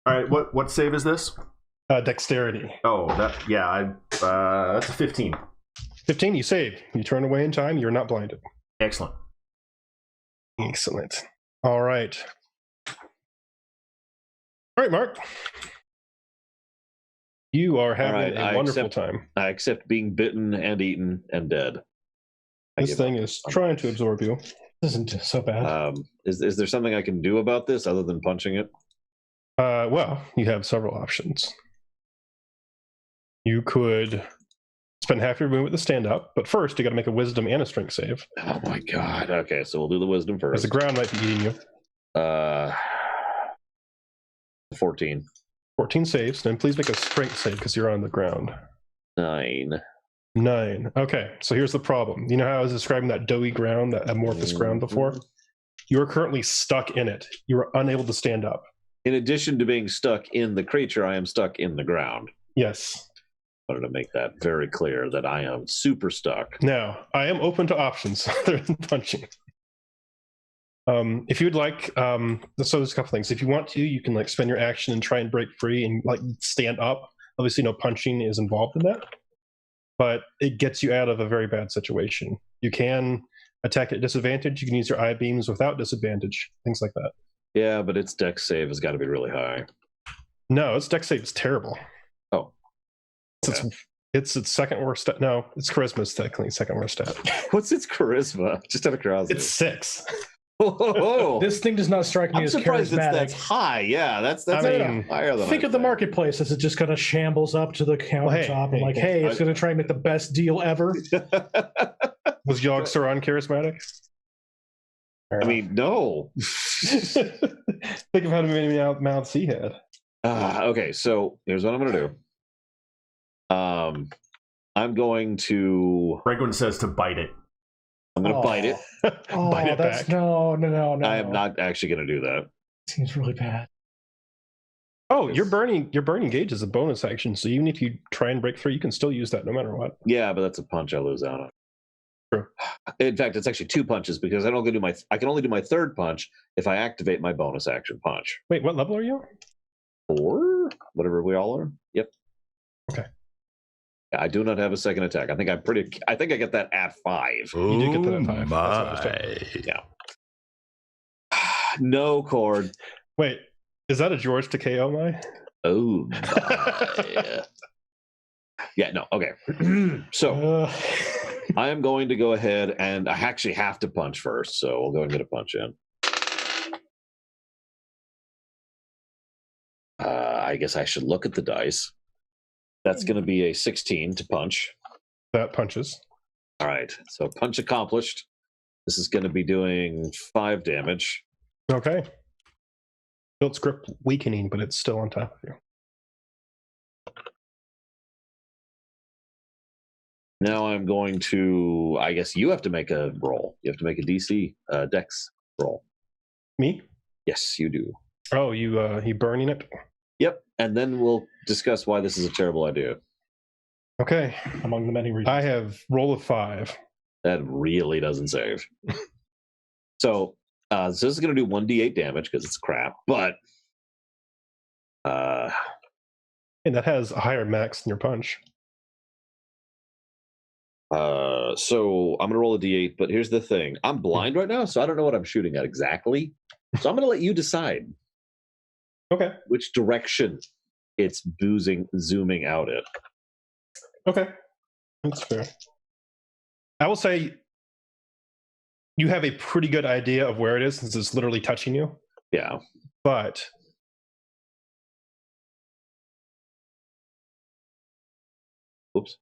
C: All right, what save is this?
A: Dexterity.
C: Oh, that's a 15.
A: 15, you save. You turn away in time. You're not blinded.
C: Excellent.
A: Excellent. All right. All right, Mark. You are having a wonderful time.
B: I accept being bitten and eaten and dead.
A: This thing is trying to absorb you.
E: This isn't so bad.
B: Is there something I can do about this other than punching it?
A: Well, you have several options. You could spend half your movement to stand up, but first you got to make a wisdom and a strength save.
B: Oh my god. Okay, so we'll do the wisdom
A: Because
B: first.
A: the ground might be eating you.
B: 14.
A: 14 saves. Then please make a strength save because you're on the ground.
B: 9.
A: 9. Okay, so here's the problem. You know how I was describing that doughy ground, that amorphous ground before? You are currently stuck in it. You are unable to stand up.
B: In addition to being stuck in the creature, I am stuck in the ground.
A: Yes.
B: I wanted to make that very clear that I am super stuck.
A: Now, I am open to options other than punching. If you'd like, so there's a couple things. If you want to, you can like spend your action and try and break free and like stand up. Obviously, no punching is involved in that, but it gets you out of a very bad situation. You can attack at disadvantage. You can use your eye beams without disadvantage. Things like that.
B: Yeah, but its dex save has got to be really high.
A: No, its dex save is terrible.
B: Oh, okay.
A: It's its second worst stat. No, its charisma is technically second worst stat.
B: What's its charisma? Just out of curiosity.
A: It's 6.
B: Oh,
E: This thing does not strike me
B: I'm
E: as
B: surprised
E: charismatic.
B: that's high. Yeah, that's
A: I mean,
B: higher than
E: Think
B: I
E: of the
B: thought.
E: marketplace as it just kind of shambles up to the countertop and like, hey, it's going to try and make the best deal ever.
A: Was Yogg-Saron charismatic?
B: I mean, no.
A: Think of how many mouths he had.
B: Okay, so here's what I'm going to do. I'm going to
C: Franklin says to bite it.
B: I'm going to bite it.
E: Oh,
A: Bite it
E: that's
A: back.
E: no.
B: I am not actually going to do that.
E: Seems really bad.
A: Oh, your burning gauge is a bonus action, so even if you try and break through, you can still use that no matter what.
B: Yeah, but that's a punch I lose out on.
A: True.
B: In fact, it's actually 2 punches because I can only do my third punch if I activate my bonus action punch.
A: Wait, what level are you?
B: 4, whatever we all are. Yep.
A: Okay.
B: Yeah, I do not have a second attack. I think I get that at 5.
A: You did get that at 5. That's what I was
F: my.
A: told.
B: Yeah. No cord.
A: Wait, is that a George Takeo, my?
B: Oh my. Yeah, no, okay. So I am going to go ahead and I actually have to punch first, so we'll go and get a punch in. I guess I should look at the dice. That's going to be a 16 to punch.
A: That punches.
B: All right, so punch accomplished. This is going to be doing 5 damage.
A: Okay. Built script weakening, but it's still on top of you.
B: Now I'm going to, I guess you have to make a roll. You have to make a DC dex roll.
A: Me?
B: Yes, you do.
A: Oh, you burning it?
B: Yep, and then we'll discuss why this is a terrible idea.
A: Okay.
E: Among the many reasons.
A: I have roll of 5.
B: That really doesn't save. So this is going to do 1d8 damage because it's crap, but
A: And that has a higher max than your punch.
B: so I'm going to roll a d8, but here's the thing. I'm blind right now, so I don't know what I'm shooting at exactly. So I'm going to let you decide
A: Okay.
B: which direction it's zooming out at.
A: Okay. That's fair. I will say you have a pretty good idea of where it is since it's literally touching you.
B: Yeah.
A: But
B: Oops.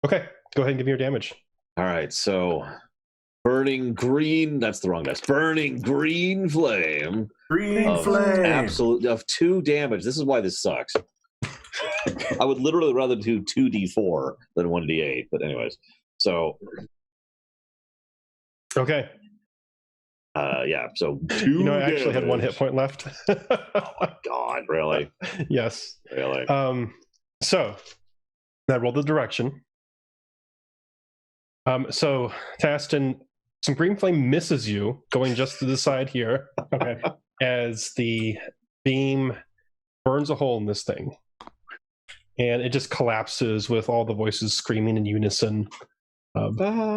A: okay, go ahead and give me your damage.
B: All right, so burning green, that's the wrong dice. Burning green flame.
C: Green
B: Of
C: flame.
B: Absolutely, of 2 damage. This is why this sucks. I would literally rather do 2d4 than 1d8. But anyways, so
A: Okay.
B: yeah. So
A: I actually had 1 hit point left.
B: Oh my god! Really?
A: Yes.
B: Really?
A: So I rolled the direction. So Taston, some green flame misses you, going just to the side here.
E: Okay.
A: As the beam burns a hole in this thing, and it just collapses with all the voices screaming in unison.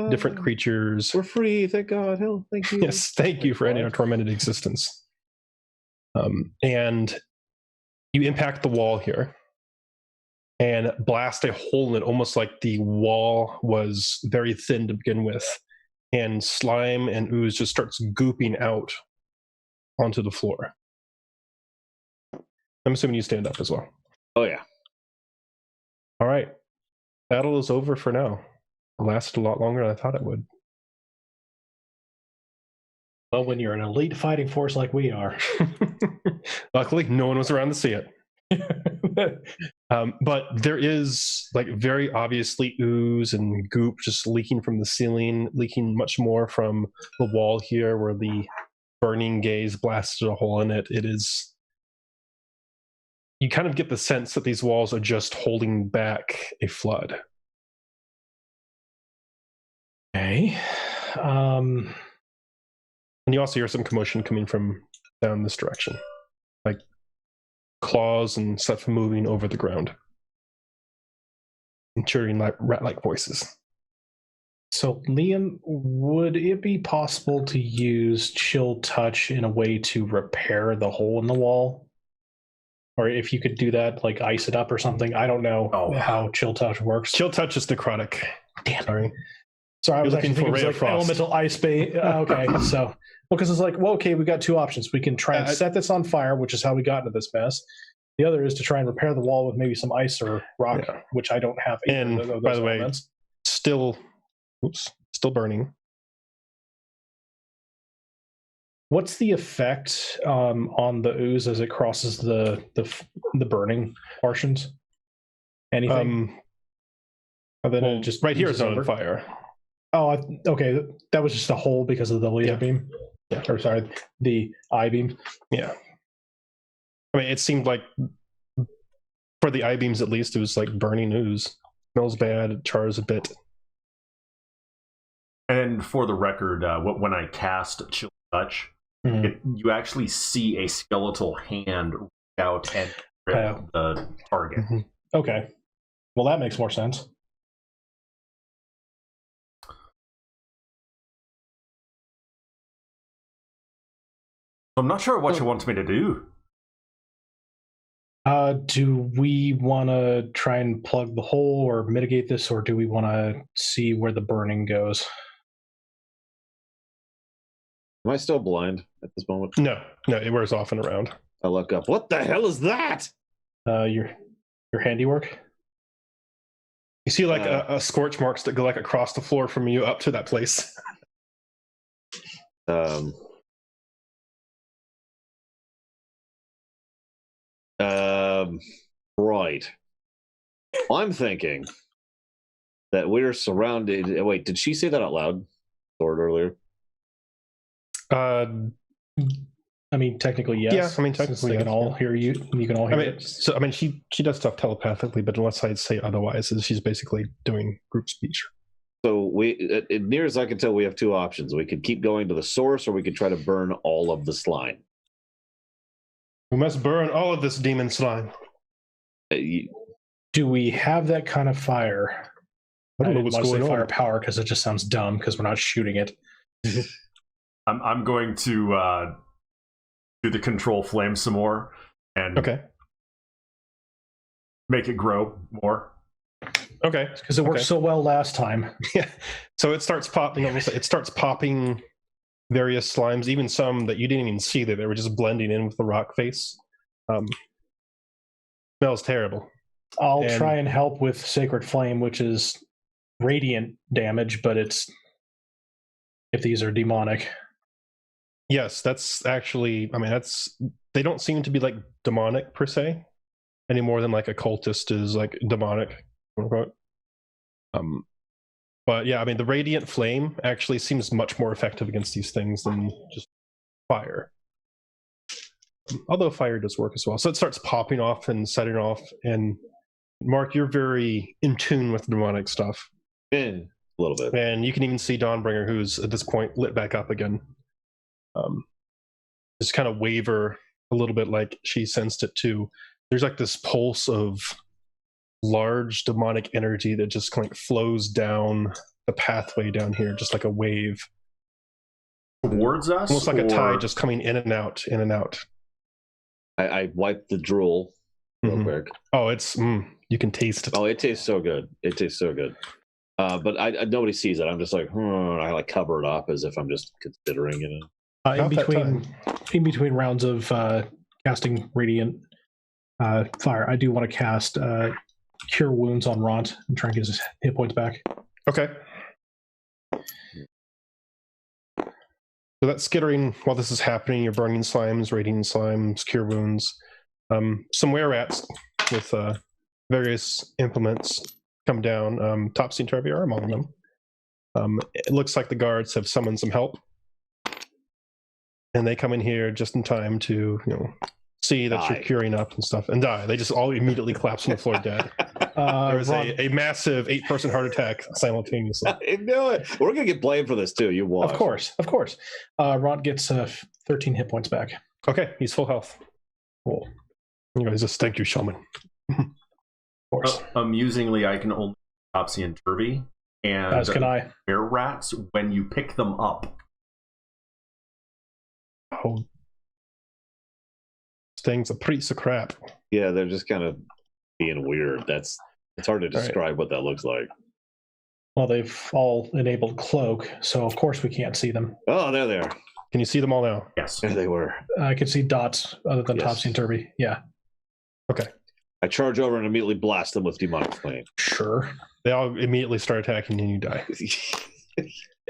A: Different creatures.
B: We're free, thank God. Hell, thank you.
A: Yes, thank you for ending our tormented existence. And you impact the wall here and blast a hole in it, almost like the wall was very thin to begin with, and slime and ooze just starts gooping out onto the floor. I'm assuming you stand up as well.
B: Oh yeah.
A: All right. Battle is over for now. It lasted a lot longer than I thought it would.
E: Well, when you're an elite fighting force like we are.
A: Luckily, no one was around to see it. But there is like very obviously ooze and goop just leaking from the ceiling, leaking much more from the wall here where the burning gaze blasted a hole in it. It is... You kind of get the sense that these walls are just holding back a flood.
E: Okay.
A: And you also hear some commotion coming from down this direction. Like claws and stuff moving over the ground. And chirring like rat-like voices.
E: So, Liam, would it be possible to use Chill Touch in a way to repair the hole in the wall? Or if you could do that, like ice it up or something. I don't know how Chill Touch works.
A: Chill Touch is necrotic.
E: Damn.
A: Sorry.
E: Sorry, I was
A: looking
E: actually
A: for
E: thinking it was like elemental ice bait. Okay, so because it's like, well, okay, we got two options. We can try and set this on fire, which is how we got into this mess. The other is to try and repair the wall with maybe some ice or rock, which I don't have.
A: And by the way, still burning.
E: What's the effect on the ooze as it crosses the burning portions? Anything? Then it just
A: right here is on fire.
E: Oh, okay. That was just a hole because of the laser beam. Yeah, or sorry, the I beam.
A: Yeah. I mean, it seemed like for the I beams at least, it was like burning ooze. Smells bad. It chars a bit.
C: And for the record, when I cast Chill Touch, you actually see a skeletal hand reach out and grip the target.
E: Okay. Well, that makes more sense.
C: I'm not sure what you want me to do.
E: Do we want to try and plug the hole or mitigate this, or do we want to see where the burning goes?
B: Am I still blind at this moment?
A: No, it wears off and around.
B: I look up. What the hell is that?
E: Your handiwork.
A: You see like a scorch marks that go like across the floor from you up to that place.
B: Right. I'm thinking that we're surrounded. Wait, did she say that out loud? Sword earlier.
E: I mean, technically, yes.
A: Yeah, I mean, technically,
E: they can all hear you. You can all hear it.
A: So, I mean, she does stuff telepathically, but unless I say otherwise, she's basically doing group speech.
B: So we, near as I can tell, we have two options. We could keep going to the source, or we could try to burn all of the slime.
A: We must burn all of this demon slime.
E: Do we have that kind of fire?
A: I don't know what's going on.
E: Firepower, because it just sounds dumb because we're not shooting it.
C: I'm going to do the control flame some more and make it grow more.
A: Okay,
E: because it worked so well last time.
A: Yeah, so it starts popping. It starts popping various slimes, even some that you didn't even see that they were just blending in with the rock face. Smells terrible.
E: I'll try and help with Sacred Flame, which is radiant damage, but it's if these are demonic.
A: Yes, that's actually. I mean, they don't seem to be like demonic per se. any more than like a cultist is like demonic, quote unquote. But yeah, I mean, the radiant flame actually seems much more effective against these things than just fire. Although fire does work as well. So it starts popping off and setting off. And Mark, you're very in tune with demonic stuff.
B: A little bit.
A: And you can even see Dawnbringer, who's at this point lit back up again. Just kind of waver a little bit like she sensed it too. There's like this pulse of large demonic energy that just kind of flows down the pathway down here, just like a wave.
C: Towards us?
A: Almost like a tide just coming in and out, in and out.
B: I wiped the drool real quick.
A: Oh, it's you can taste it.
B: Oh, it tastes so good. It tastes so good. But I nobody sees it. I'm just like, I like cover it up as if I'm just considering it.
E: In between rounds of casting radiant fire, I do want to cast Cure Wounds on Ront and try and get his hit points back.
A: Okay. So that's skittering while this is happening. You're burning slimes, radiant slimes, cure wounds. Some were-rats with various implements come down. Topsy and Turvy are among them. It looks like the guards have summoned some help. And they come in here just in time to, see that you're curing up and stuff and die. They just all immediately collapse on the floor dead. There was a massive 8-person heart attack simultaneously.
B: I knew it. We're going to get blamed for this too. You watch.
E: Of course. Ront gets 13 hit points back.
A: Okay, he's full health.
E: Cool.
A: Anyways, just thank you, Showman.
E: Of course.
C: Amusingly, I can only Topsy and Turvy and
E: as can I.
C: Bear rats when you pick them up.
A: Oh, this thing's a piece of crap.
B: Yeah, they're just kind of being weird. It's hard to describe what that looks like.
E: Well, they've all enabled cloak, so of course we can't see them.
B: Oh, there they are.
A: Can you see them all now?
C: Yes.
B: There they were.
E: I can see dots other than
B: Yes.
E: Topsy and Turvy. Yeah.
A: Okay.
B: I charge over and immediately blast them with demonic flame.
E: Sure.
A: They all immediately start attacking and you die.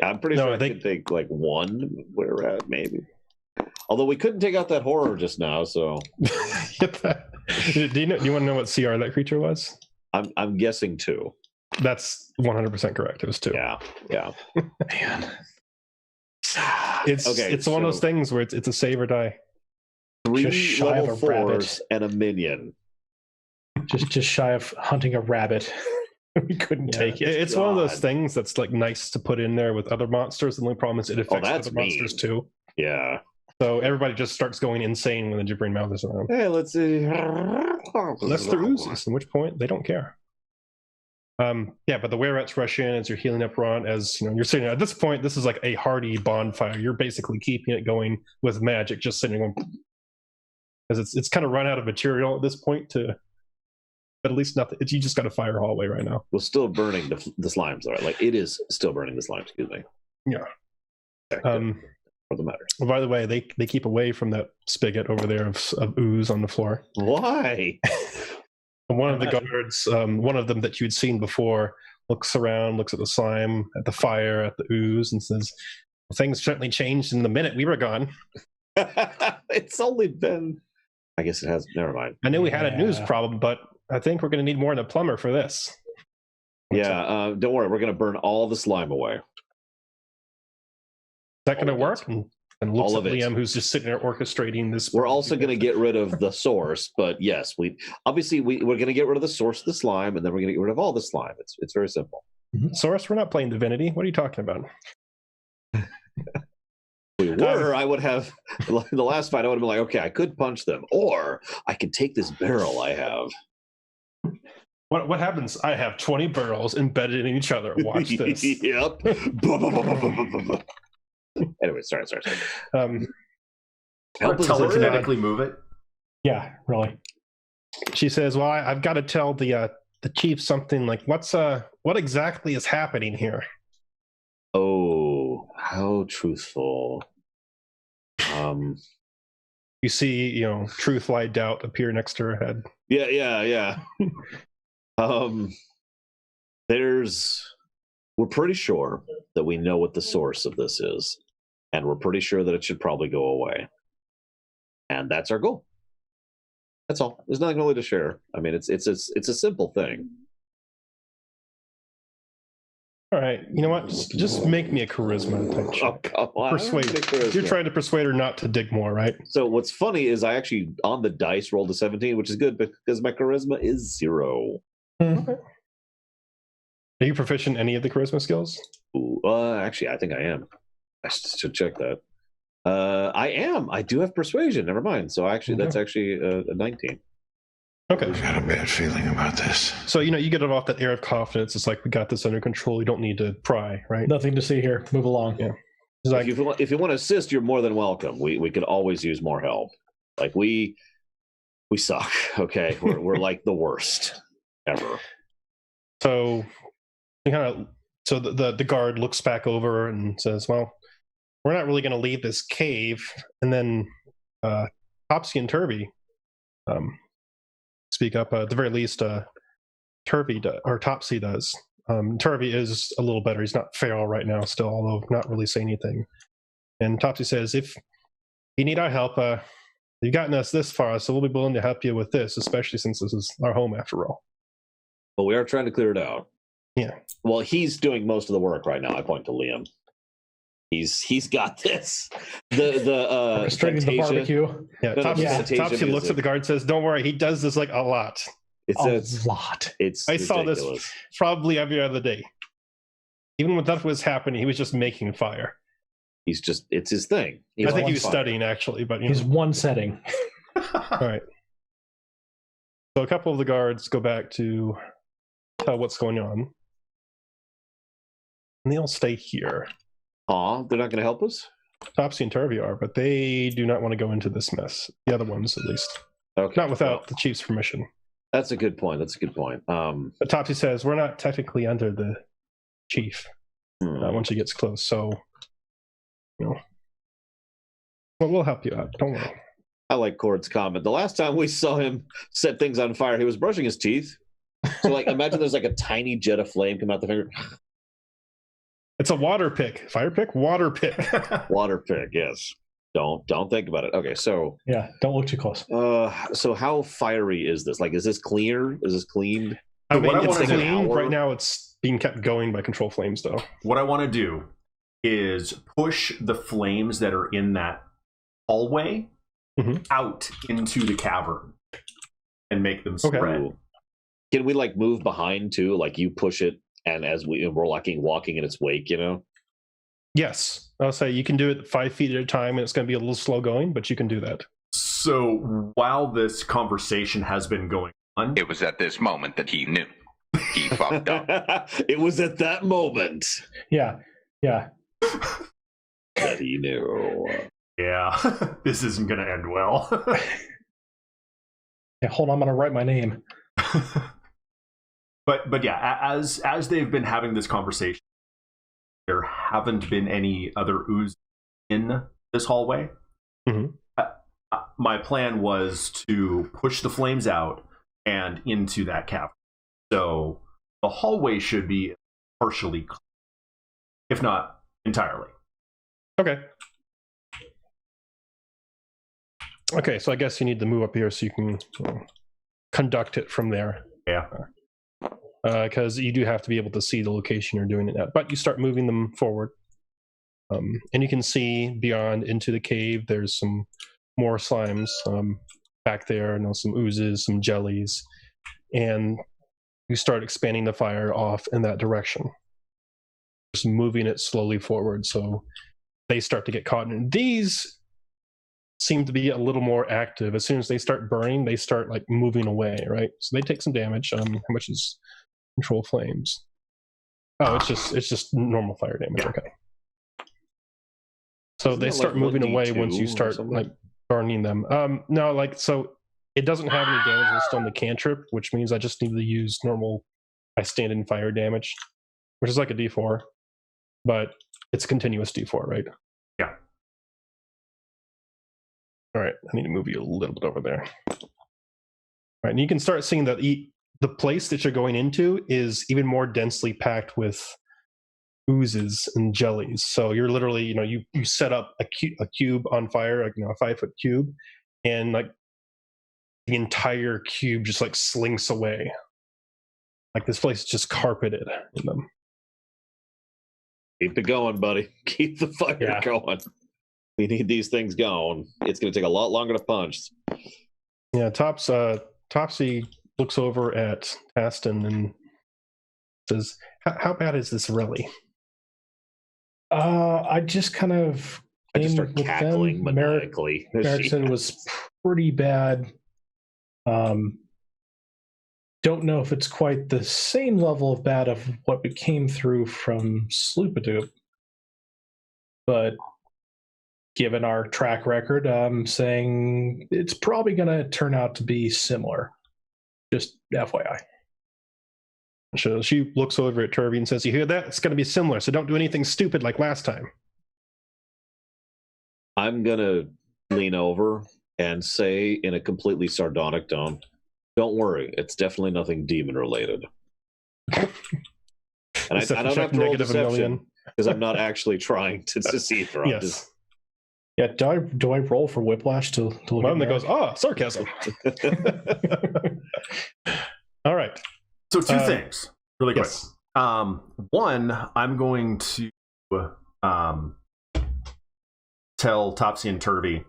B: I'm pretty sure I can take like one where at maybe. Although we couldn't take out that horror just now, so
A: do you want to know what CR that creature was?
B: I'm guessing 2.
A: That's 100% correct. It was 2.
B: Yeah.
E: Man.
A: It's one of those things where it's a save or die.
B: 3
E: Just shy
B: level
E: of a rabbit.
B: 4s and a minion.
E: Just shy of hunting a rabbit. We couldn't take it.
A: It's one of those things that's like nice to put in there with other monsters. The only problem is it affects
B: that's
A: other monsters
B: mean.
A: too.
B: Yeah.
A: So everybody just starts going insane when the gibbering mouth is around.
B: Hey, let's see.
A: Unless they're oozes, in which point they don't care. But the were-rats rush in as you're healing up Ron. As you're sitting at this point, this is like a hearty bonfire. You're basically keeping it going with magic, just sitting on, because it's kind of run out of material at this point. But at least nothing. You just got a fire hallway right now.
B: We're still burning the slimes, all right? Like it is still burning the slimes. Excuse me.
A: Yeah.
B: For the matter.
A: Well, by the way, they keep away from that spigot over there of ooze on the floor.
B: Why?
A: One of the guards, one of them that you'd seen before, looks around, looks at the slime, at the fire, at the ooze, and says, "Things certainly changed in the minute we were gone."
B: It's only been. I guess it has. Never mind.
A: I knew we had a news problem, but I think we're going to need more than a plumber for this.
B: Yeah, don't worry. We're going to burn all the slime away.
A: Is that going to work? And looks
B: All
A: at
B: of it.
A: Liam, who's just sitting there orchestrating this.
B: We're also going to get rid of the source, but yes, we're going to get rid of the source of the slime, and then we're going to get rid of all the slime. It's very simple.
A: Source, we're not playing Divinity. What are you talking about?
B: We were, I would have the last fight. I would have been like, okay, I could punch them, or I could take this barrel I have.
A: What happens? I have 20 barrels embedded in each other. Watch this.
B: Yep. Anyway, sorry.
C: Help
B: us
C: telekinetically move it.
E: Yeah, really.
A: She says, "Well, I've got to tell the chief something. Like, what exactly is happening here?"
B: Oh, how truthful.
A: You see, truth, lie, doubt appear next to her head.
B: Yeah. We're pretty sure that we know what the source of this is, and we're pretty sure that it should probably go away. And that's our goal. That's all. There's nothing really to share. I mean, it's a simple thing.
A: All right, you know what? Just make me a charisma type check.
B: Oh, come on.
A: Persuade. You're trying to persuade her not to dig more, right?
B: So what's funny is I actually on the dice rolled a 17, which is good because my charisma is 0.
A: Okay. Are you proficient in any of the charisma skills?
B: Ooh, actually, I think I am. I should check that. I am. I do have persuasion. Never mind. So actually, that's actually a 19.
A: Okay.
F: I've got a bad feeling about this.
A: So, you get it off that air of confidence. It's like, we got this under control. You don't need to pry, right?
E: Nothing to see here. Move along.
A: Yeah. It's like,
B: If you want to assist, you're more than welcome. We could always use more help. Like we suck. Okay, we're like the worst ever.
A: so the guard looks back over and says, "Well, we're not really going to leave this cave." And then Topsy and Turvy speak up. At the very least, Topsy does. Turvy is a little better. He's not feral right now, still, although not really saying anything. And Topsy says, "If you need our help, you've gotten us this far, so we'll be willing to help you with this, especially since this is our home after all."
B: But we are trying to clear it out.
A: Yeah.
B: Well, he's doing most of the work right now. I point to Liam. He's got this. The
E: Restraining the barbecue.
A: Yeah.
B: No,
A: Topsy looks at the guard and says, "Don't worry, he does this like a lot.
B: It's
E: A lot.
B: It's
A: I saw
B: ridiculous.
A: this probably every other day. Even when that was happening, he was just making fire."
B: It's his thing.
A: I think he
B: on
A: was
B: fire.
A: studying, actually, but
E: He's one setting.
A: All right. So a couple of the guards go back to tell what's going on. And they all stay here.
B: Aw, they're not going to help us?
A: Topsy and Turvy are, but they do not want to go into this mess. The other ones, at least.
B: Okay.
A: Not without the chief's permission.
B: That's a good point.
A: But Topsy says, "We're not technically under the chief once he gets close, so, but we'll help you out. Don't worry."
B: I like Cord's comment. The last time we saw him set things on fire, he was brushing his teeth. So, like, imagine there's like a tiny jet of flame come out the finger.
A: It's a water pick. Fire pick? Water pick.
B: Water pick, yes. Don't think about it. Okay, so
E: Yeah, don't look too close.
B: so how fiery is this? Like, is this clear? Is this cleaned?
A: I mean,
C: what I
A: it's
C: wanna do-
A: clean. Right now, it's being kept going by control flames, though.
C: What I want to do is push the flames that are in that hallway out into the cavern and make them spread.
B: Ooh. Can we like move behind too? Like you push it, and as we're walking in its wake,
A: Yes. I'll say you can do it 5 feet at a time, and it's going to be a little slow going, but you can do that.
C: So while this conversation has been going on,
F: It was at this moment that he knew. He fucked up.
B: It was at that moment
E: Yeah.
B: that he knew.
C: yeah, this isn't going to end well.
E: Yeah, hold on, I'm gonna write my name.
C: But yeah, as they've been having this conversation, there haven't been any other ooze in this hallway. My plan was to push the flames out and into that cavern. So the hallway should be partially clear, if not entirely.
A: Okay. Okay, so I guess you need to move up here so you can conduct it from there.
C: Yeah.
A: Because you do have to be able to see the location you're doing it at. But you start moving them forward. And you can see beyond into the cave, there's some more slimes back there, and some oozes, some jellies. And you start expanding the fire off in that direction. Just moving it slowly forward so they start to get caught. And these seem to be a little more active. As soon as they start burning, they start like moving away, right? So they take some damage. How much is control flames? Oh, it's just normal fire damage.
C: Yeah.
A: Okay. So
B: Isn't
A: they
B: that
A: start
B: like
A: moving away once
B: 1d2
A: you
B: or
A: start
B: something?
A: like burning them. No, like so it doesn't have any damage list on the cantrip, which means I just need to use normal stand-in fire damage, which is like a D4, but it's continuous D4, right?
C: Yeah.
A: All right, I need to move you a little bit over there. All right, and you can start seeing that the place that you're going into is even more densely packed with oozes and jellies. So you're literally, you set up a cube on fire, like a 5-foot cube, and like the entire cube just like slinks away. Like this place is just carpeted in them.
B: Keep it going, buddy. Keep the fire going. We need these things going. It's going to take a lot longer to punch.
A: Yeah, Topsy looks over at Aston and says, how bad is this really?
E: I just kind of
B: I just start cackling maniacally.
E: Merrick said it was pretty bad. Don't know if it's quite the same level of bad of what we came through from Sloopadoop, but given our track record, I'm saying it's probably going to turn out to be similar. Just FYI.
A: So she looks over at Turvey and says, you hear that? It's going to be similar, so don't do anything stupid like last time.
B: I'm going to lean over and say in a completely sardonic tone, don't worry, it's definitely nothing demon-related. And I don't have to roll deception because I'm not actually trying to deceive her.
A: Yes.
E: Yeah, do I roll for Whiplash to look
A: One that goes, sarcasm. All right.
C: So two things, really quick.
A: Yes.
C: One, I'm going to tell Topsy and Turvey,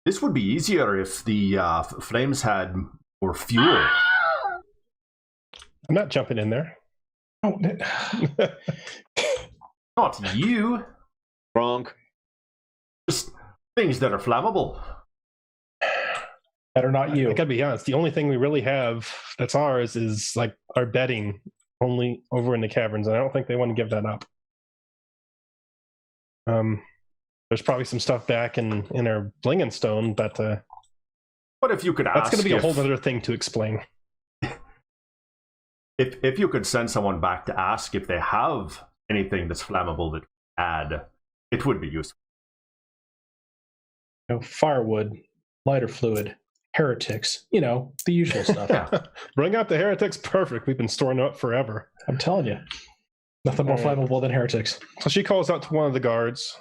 C: this would be easier if the flames had more fuel.
A: I'm not jumping in there.
E: Oh,
C: Not you.
B: Wrong.
C: Just things that are flammable.
E: that are not you.
A: I gotta be honest, the only thing we really have that's ours is like our bedding only over in the caverns, and I don't think they want to give that up. There's probably some stuff back in our Blingin' Stone, but
C: What if you could ask?
A: that's going to be a whole other thing to explain.
C: If you could send someone back to ask if they have anything that's flammable that add, it would be useful.
E: Firewood, lighter fluid, heretics, the usual stuff.
C: Yeah.
A: Bring out the heretics. Perfect. We've been storing them up forever.
E: I'm telling you. Nothing more flammable than heretics.
A: So she calls out to one of the guards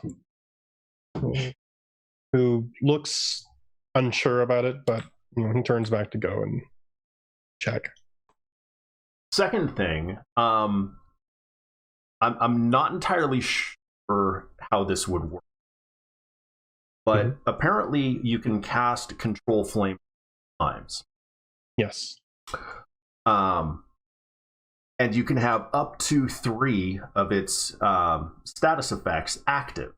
A: who looks unsure about it, but he turns back to go and check.
C: Second thing, I'm not entirely sure how this would work, but apparently you can cast Control Flame times.
A: Yes.
C: And you can have up to 3 of its status effects active.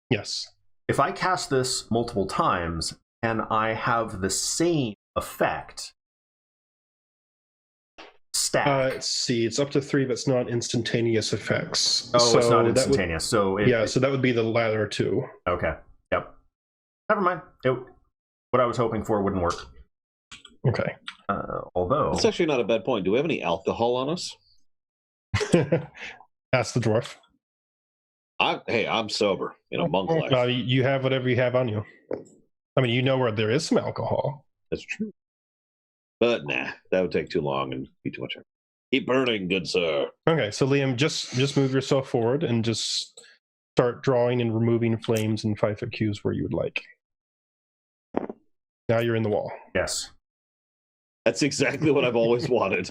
A: Yes.
C: If I cast this multiple times and I have the same effect stack.
A: Let's see. It's up to 3, but it's not instantaneous effects.
C: Oh,
A: so
C: it's not instantaneous. So
A: that would be the latter 2.
C: Okay. Yep. Never mind. What I was hoping for wouldn't work.
A: Okay.
C: Although
B: that's actually not a bad point. Do we have any alcohol on us?
A: Ask the dwarf.
B: I'm sober. Monk life.
A: You have whatever you have on you. I mean, where there is some alcohol.
B: That's true. But nah, that would take too long and be too much effort. Keep burning, good sir.
A: Okay, so Liam, just move yourself forward and just start drawing and removing flames in 5-foot cubes where you would like. Now you're in the wall.
C: yes.
B: That's exactly what I've always wanted.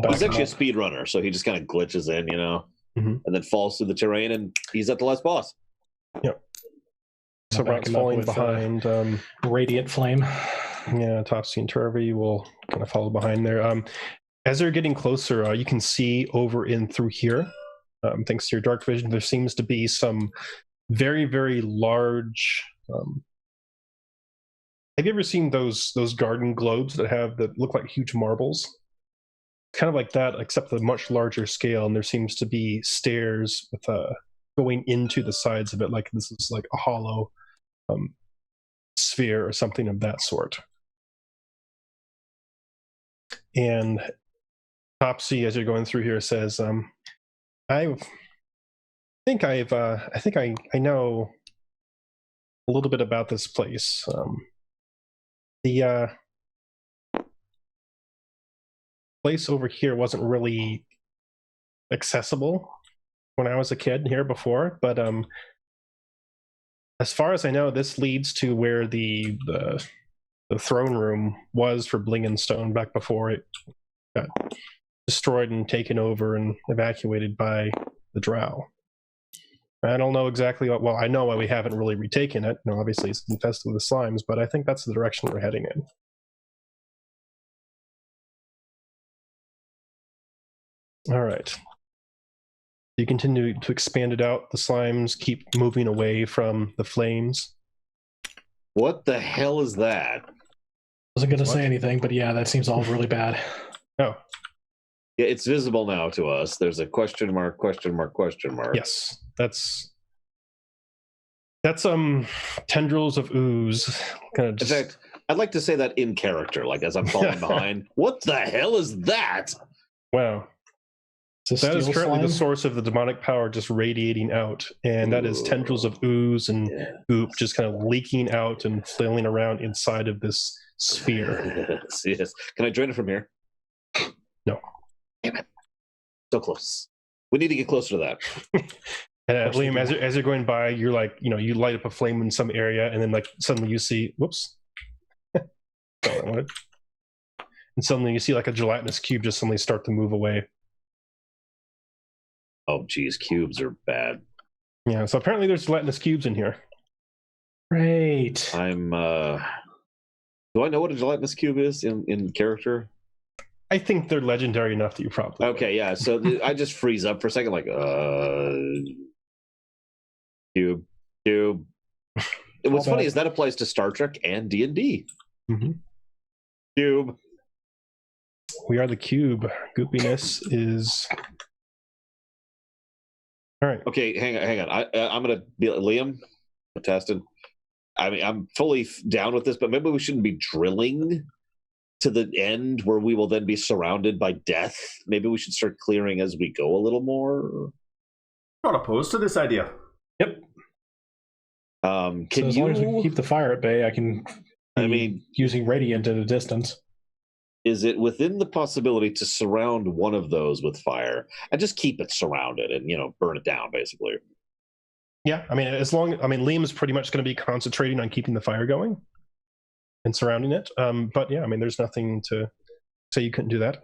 B: He's actually a speedrunner, so he just kind of glitches in, and then falls through the terrain, and he's at the last boss.
A: Yep. So Rock's falling behind.
E: Radiant flame.
A: Yeah, Topsy and Turvey will kind of follow behind there. As they're getting closer, you can see over in through here, thanks to your dark vision, there seems to be some very, very large. Have you ever seen those garden globes that look like huge marbles? Kind of like that, except at a much larger scale, and there seems to be stairs with going into the sides of it, like this is like a hollow sphere or something of that sort. And Topsy, as you're going through here, says, I think I know a little bit about this place. The place over here wasn't really accessible when I was a kid here before, but As far as I know, this leads to where the throne room was for Bling and Stone back before it got destroyed and taken over and evacuated by the Drow. I don't know exactly what, well, I know why we haven't really retaken it. You know, obviously it's infested with the slimes, but I think that's the direction we're heading in. All right. You continue to expand it out. The slimes keep moving away from the flames.
B: What the hell is that?
E: Wasn't going to say anything, but yeah, that seems all really bad.
A: Oh,
B: Yeah, it's visible now to us. There's a question mark, question mark, question mark.
A: yes. That's tendrils of ooze. Kind of
B: In
A: just,
B: fact, I'd like to say that in character, like as I'm falling behind. What the hell is that?
A: wow.
E: Is
A: That is
E: steel
A: currently the
E: slime?
A: source of the demonic power just radiating out, and that is tendrils of ooze and
B: Yeah.
A: goop just kind of leaking out and flailing around inside of this sphere.
B: Yes, yes. Can I join it from here?
A: No.
B: Damn it. So close. We need to get closer to that.
A: Liam, as you're going by, you're like, you know, you light up a flame in some area, and then like suddenly you see, whoops. And suddenly you see like a gelatinous cube just suddenly start to move away.
B: Oh, geez, cubes are bad.
A: Yeah, so apparently there's gelatinous cubes in here.
E: Great.
B: I'm, do I know what a gelatinous cube is in character?
A: I think they're legendary enough that you probably
B: Okay, yeah, so I just freeze up for a second, like, cube. What's funny is that applies to Star Trek and D&D.
A: Mm-hmm.
B: Cube.
A: We are the cube. Goopiness is... All right.
B: Okay, hang on. I'm gonna be Liam, Taston. I mean, I'm fully down with this, but maybe we shouldn't be drilling to the end where we will then be surrounded by death. Maybe we should start clearing as we go a little more.
C: Not opposed to this idea.
E: Yep.
B: Can
E: So as long as we can keep the fire at bay, I can.
B: I mean,
E: using radiant at a distance.
B: is it within the possibility to surround one of those with fire and just keep it surrounded and burn it down, basically?
A: Yeah, I mean, Liam's pretty much going to be concentrating on keeping the fire going and surrounding it. But yeah, I mean, there's nothing to say you couldn't do that.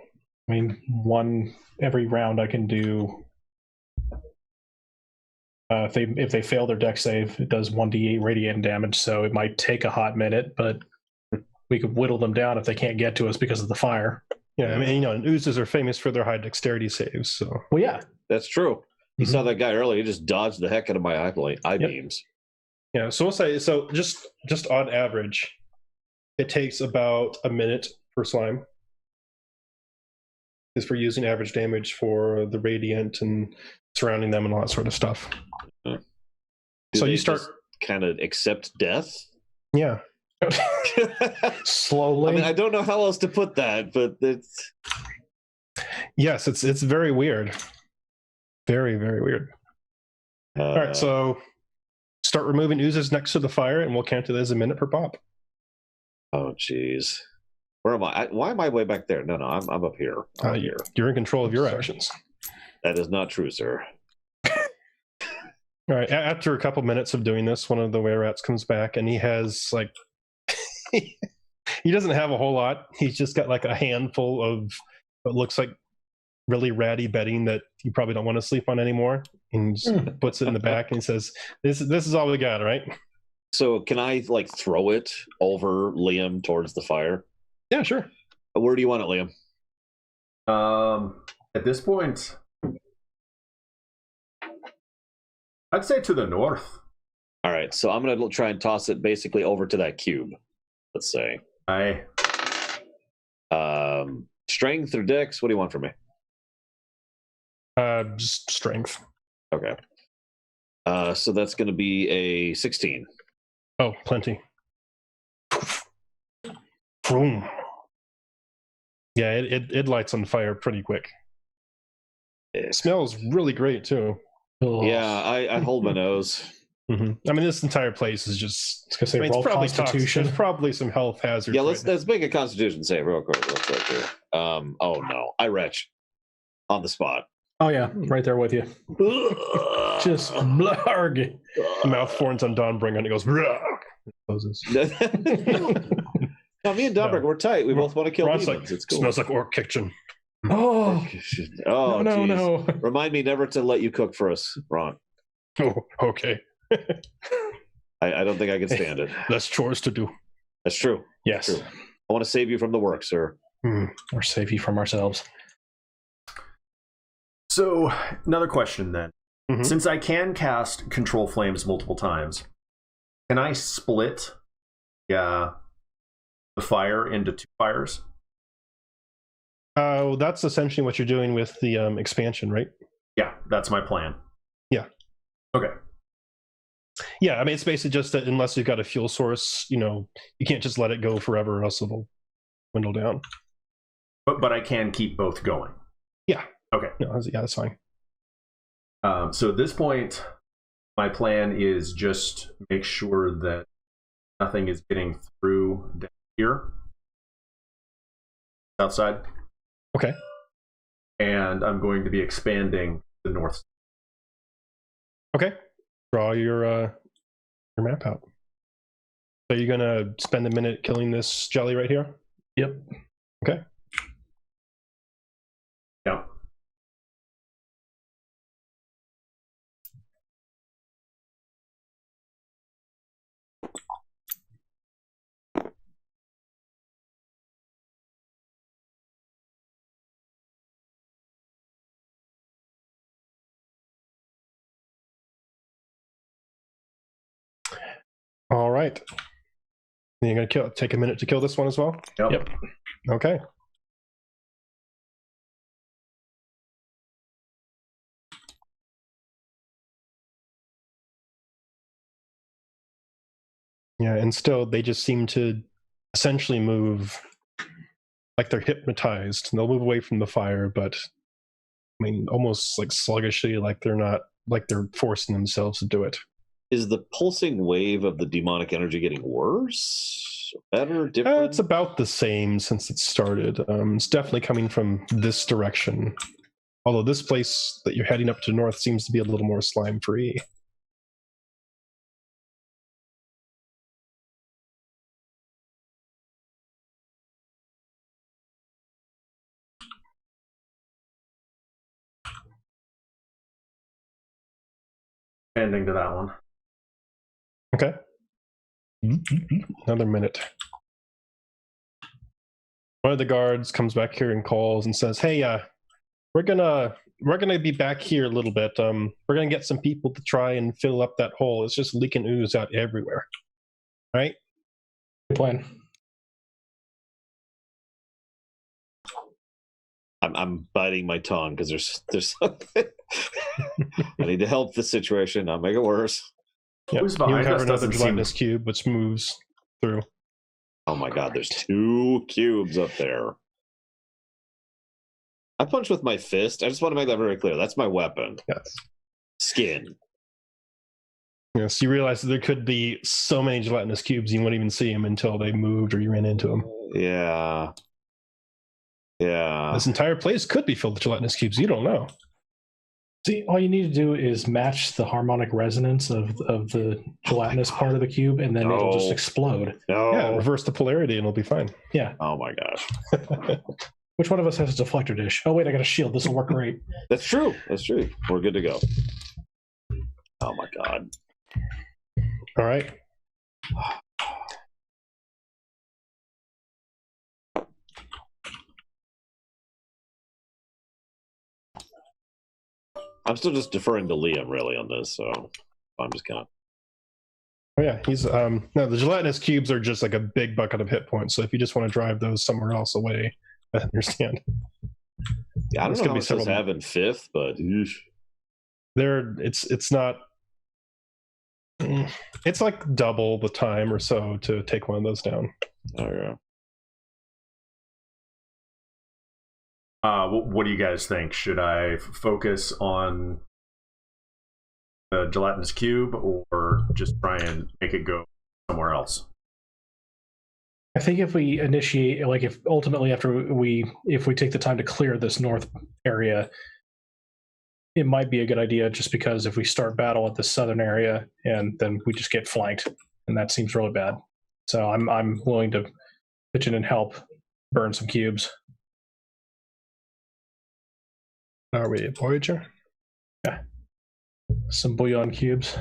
E: I mean, every round I can do. If they fail their deck save, it does 1d8 radiant damage. So it might take a hot minute, but we could whittle them down if they can't get to us because of the fire.
A: Yeah, I mean, and oozes are famous for their high dexterity saves. So
E: Well, yeah.
B: That's true. You
E: Mhm.
B: saw that guy earlier. He just dodged the heck out of my eye beams.
A: yeah, so we'll say just on average, it takes about a minute per slime. Is for using average damage for the radiant and surrounding them and all that sort of stuff.
B: Do
A: So
B: they
A: you start,
B: just kind of accept death?
A: yeah.
E: Slowly.
B: I mean, I don't know how else to put that, but it's
A: Yes, it's very weird. Very, very weird. All right, so start removing oozes next to the fire, and we'll count it as a minute per pop.
B: oh jeez, where am I? Why am I way back there? No, I'm up here. I'm here.
A: You're in control of your
E: Sorry.
A: actions.
B: That is not true, sir.
A: All right, after a couple minutes of doing this, one of the were-rats comes back, and he has, like... he doesn't have a whole lot. He's just got, like, a handful of what looks like really ratty bedding that you probably don't want to sleep on anymore, and just puts it in the back, and he says, this is all we got, right?
B: So can I throw it over Liam towards the fire?
A: Yeah, sure.
B: Where do you want it, Liam?
C: At this point, I'd say to the north.
B: All right, so I'm gonna try and toss it basically over to that cube. Let's say.
C: Aye.
B: Strength or dex? What do you want from me?
A: Just strength.
B: Okay. So that's going to be a 16.
A: Oh, plenty. Vroom. Yeah, it lights on fire pretty quick. It smells really great too.
B: Yeah, I hold my nose.
A: Mm-hmm. I mean, this entire place is just.
E: It's gonna say
A: I mean,
E: roll
A: it's probably
E: Constitution.
A: There's probably some health hazards.
B: Yeah, let's
A: right
B: make a Constitution save real quick here. Oh no, I retch on the spot.
E: Oh yeah, right there with you. Just blarg.
A: The mouth forms on Dawnbringer and it goes. "Rah!" It closes.
B: No, me and Dominic, we're tight. We both want to kill
A: Ron's
B: demons.
A: like,
B: It's cool.
A: smells like orc kitchen.
E: Oh
B: Oh,
E: no,
B: geez.
E: no.
B: Remind me never to let you cook for us, Ron.
A: Oh, okay.
B: I don't think I can stand it.
A: Less chores to do.
B: That's true.
E: Yes,
B: True. I want to save you from the work, sir.
E: or save you from ourselves.
C: So, another question then.
A: Mhm.
C: Since I can cast Control Flames multiple times, can I split the fire into 2 fires?
A: Well, that's essentially what you're doing with the expansion, right?
C: Yeah, that's my plan.
A: Yeah.
C: Okay.
A: Yeah, I mean, it's basically just that unless you've got a fuel source, you can't just let it go forever, or else it'll dwindle down.
C: But I can keep both going.
A: Yeah.
C: Okay.
A: No, that's fine.
C: So at this point, my plan is just make sure that nothing is getting through down here. Outside.
A: Okay.
C: And I'm going to be expanding the north.
A: Okay. Draw your map out. So you're gonna spend a minute killing this jelly right here?
E: Yep.
A: Okay.
C: Yeah.
A: All right. And you're gonna take a minute to kill this one as well?
C: Yep.
A: Okay. Yeah, and still they just seem to essentially move like they're hypnotized. They'll move away from the fire, but I mean almost like sluggishly, like they're forcing themselves to do it.
B: Is the pulsing wave of the demonic energy getting worse? Better? Different?
A: It's about the same since it started. It's definitely coming from this direction. Although this place that you're heading up to north seems to be a little more slime free.
C: Expanding to that one.
A: Okay. Another minute. One of the guards comes back here and calls and says, "Hey, we're gonna be back here a little bit. We're gonna get some people to try and fill up that hole. It's just leaking ooze out everywhere." Right?
E: Good plan.
B: I'm biting my tongue because there's something. I need to help the situation, not make it worse.
A: Yeah.
C: Who's
A: You
C: behind
A: have
C: us
A: another
C: doesn't seem-
A: gelatinous cube which moves through.
B: Oh my god, there's 2 cubes up there. I punch with my fist. I just want to make that very clear. That's my weapon.
A: Yes.
B: Skin.
A: Yes, you realize that there could be so many gelatinous cubes you wouldn't even see them until they moved or you ran into them.
B: Yeah. Yeah.
A: This entire place could be filled with gelatinous cubes. You don't know.
E: See, all you need to do is match the harmonic resonance of the gelatinous part of the cube, and then it'll just
B: No.
E: explode.
B: No.
A: Yeah, reverse the polarity and it'll be fine.
B: Oh my gosh.
E: Which one of us has a deflector dish? Oh wait, I got a shield. This will work great.
B: That's true. That's true. We're good to go. Oh my god.
A: All right.
B: I'm still just deferring to Liam really on this, so I'm just kind of.
A: Oh yeah, he's no, the gelatinous cubes are just like a big bucket of hit points. So if you just want to drive those somewhere else away, I understand.
B: Yeah, I don't
A: It's
B: know
A: gonna
B: how
A: be
B: much those
A: several-
B: have in 5th, but
A: It's not. It's like double the time or so to take one of those down.
B: oh yeah.
C: What do you guys think? Should I focus on the gelatinous cube or just try and make it go somewhere else?
E: I think if we initiate, like if ultimately after if we take the time to clear this north area, it might be a good idea just because if we start battle at the southern area and then we just get flanked, and that seems really bad. So I'm willing to pitch in and help burn some cubes.
A: Are we at Voyager?
E: Yeah. Some bouillon cubes.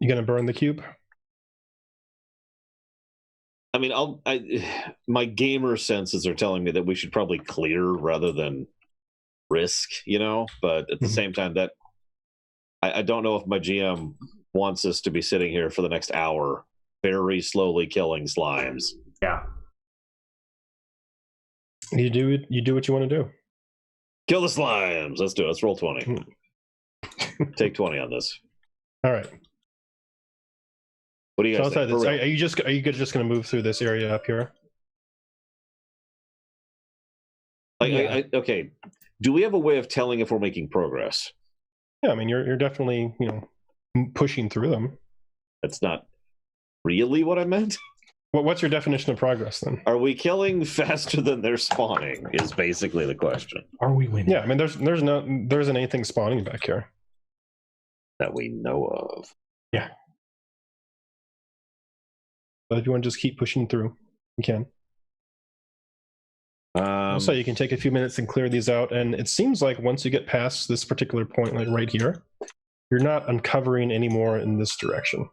A: You gonna burn the cube?
B: I mean, my gamer senses are telling me that we should probably clear rather than risk, but at the same time, that I don't know if my GM wants us to be sitting here for the next hour very slowly killing slimes.
C: Yeah.
A: You do what you want to do.
B: Kill the slimes. Let's do it. Let's roll 20. Take 20 on this.
A: All right.
B: What do you
A: So
B: guys
A: outside
B: think?
A: this, are you just going to move through this area up here?
B: Okay. Do we have a way of telling if we're making progress?
A: Yeah, I mean you're definitely pushing through them.
B: That's not really what I meant.
A: What's your definition of progress then?
B: Are we killing faster than they're spawning? Is basically the question.
E: Are we winning?
A: Yeah, I mean there isn't anything spawning back here
B: That we know of.
E: Yeah.
A: But if you want to just keep pushing through, you can. Also, you can take a few minutes and clear these out, and it seems like once you get past this particular point, like right here, you're not uncovering anymore in this direction.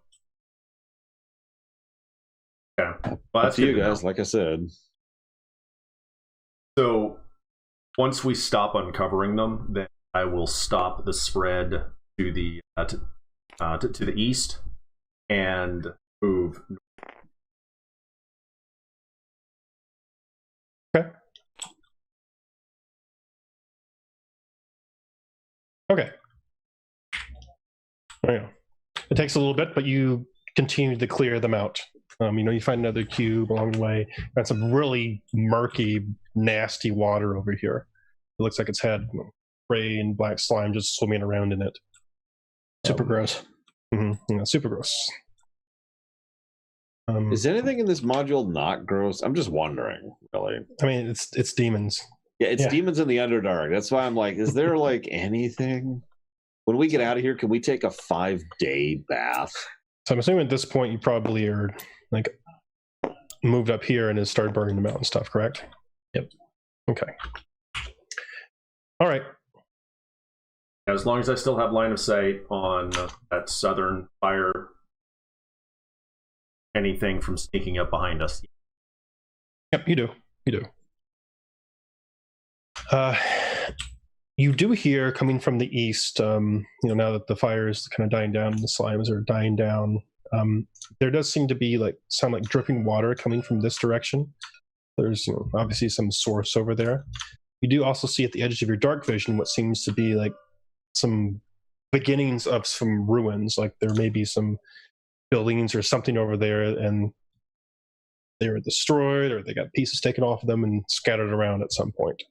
C: Yeah. Well,
B: That's you guys, like I said.
C: So once we stop uncovering them, then I will stop the spread to the to the east and move.
A: Okay. There you go. It takes a little bit, but you continue to clear them out. You find another cube along the way. Got some really murky, nasty water over here. It looks like it's had gray and black slime just swimming around in it.
E: Super gross.
A: Mm-hmm. Yeah, super gross.
B: Is anything in this module not gross? I'm just wondering, really.
A: I mean, it's demons.
B: Yeah, it's demons in the Underdark. That's why I'm like, is there like anything? When we get out of here, can we take a 5-day bath?
A: So I'm assuming at this point you probably are like moved up here and has started burning them out and stuff, correct?
E: Yep.
A: Okay. All right.
C: As long as I still have line of sight on that southern fire, anything from sneaking up behind us.
A: Yep, you do. You do hear coming from the east, now that the fire is kind of dying down and the slimes are dying down, there does seem to be sound like dripping water coming from this direction. There's obviously some source over there. You do also see at the edges of your dark vision what seems to be like some beginnings of some ruins, like there may be some buildings or something over there and they were destroyed or they got pieces taken off of them and scattered around at some point.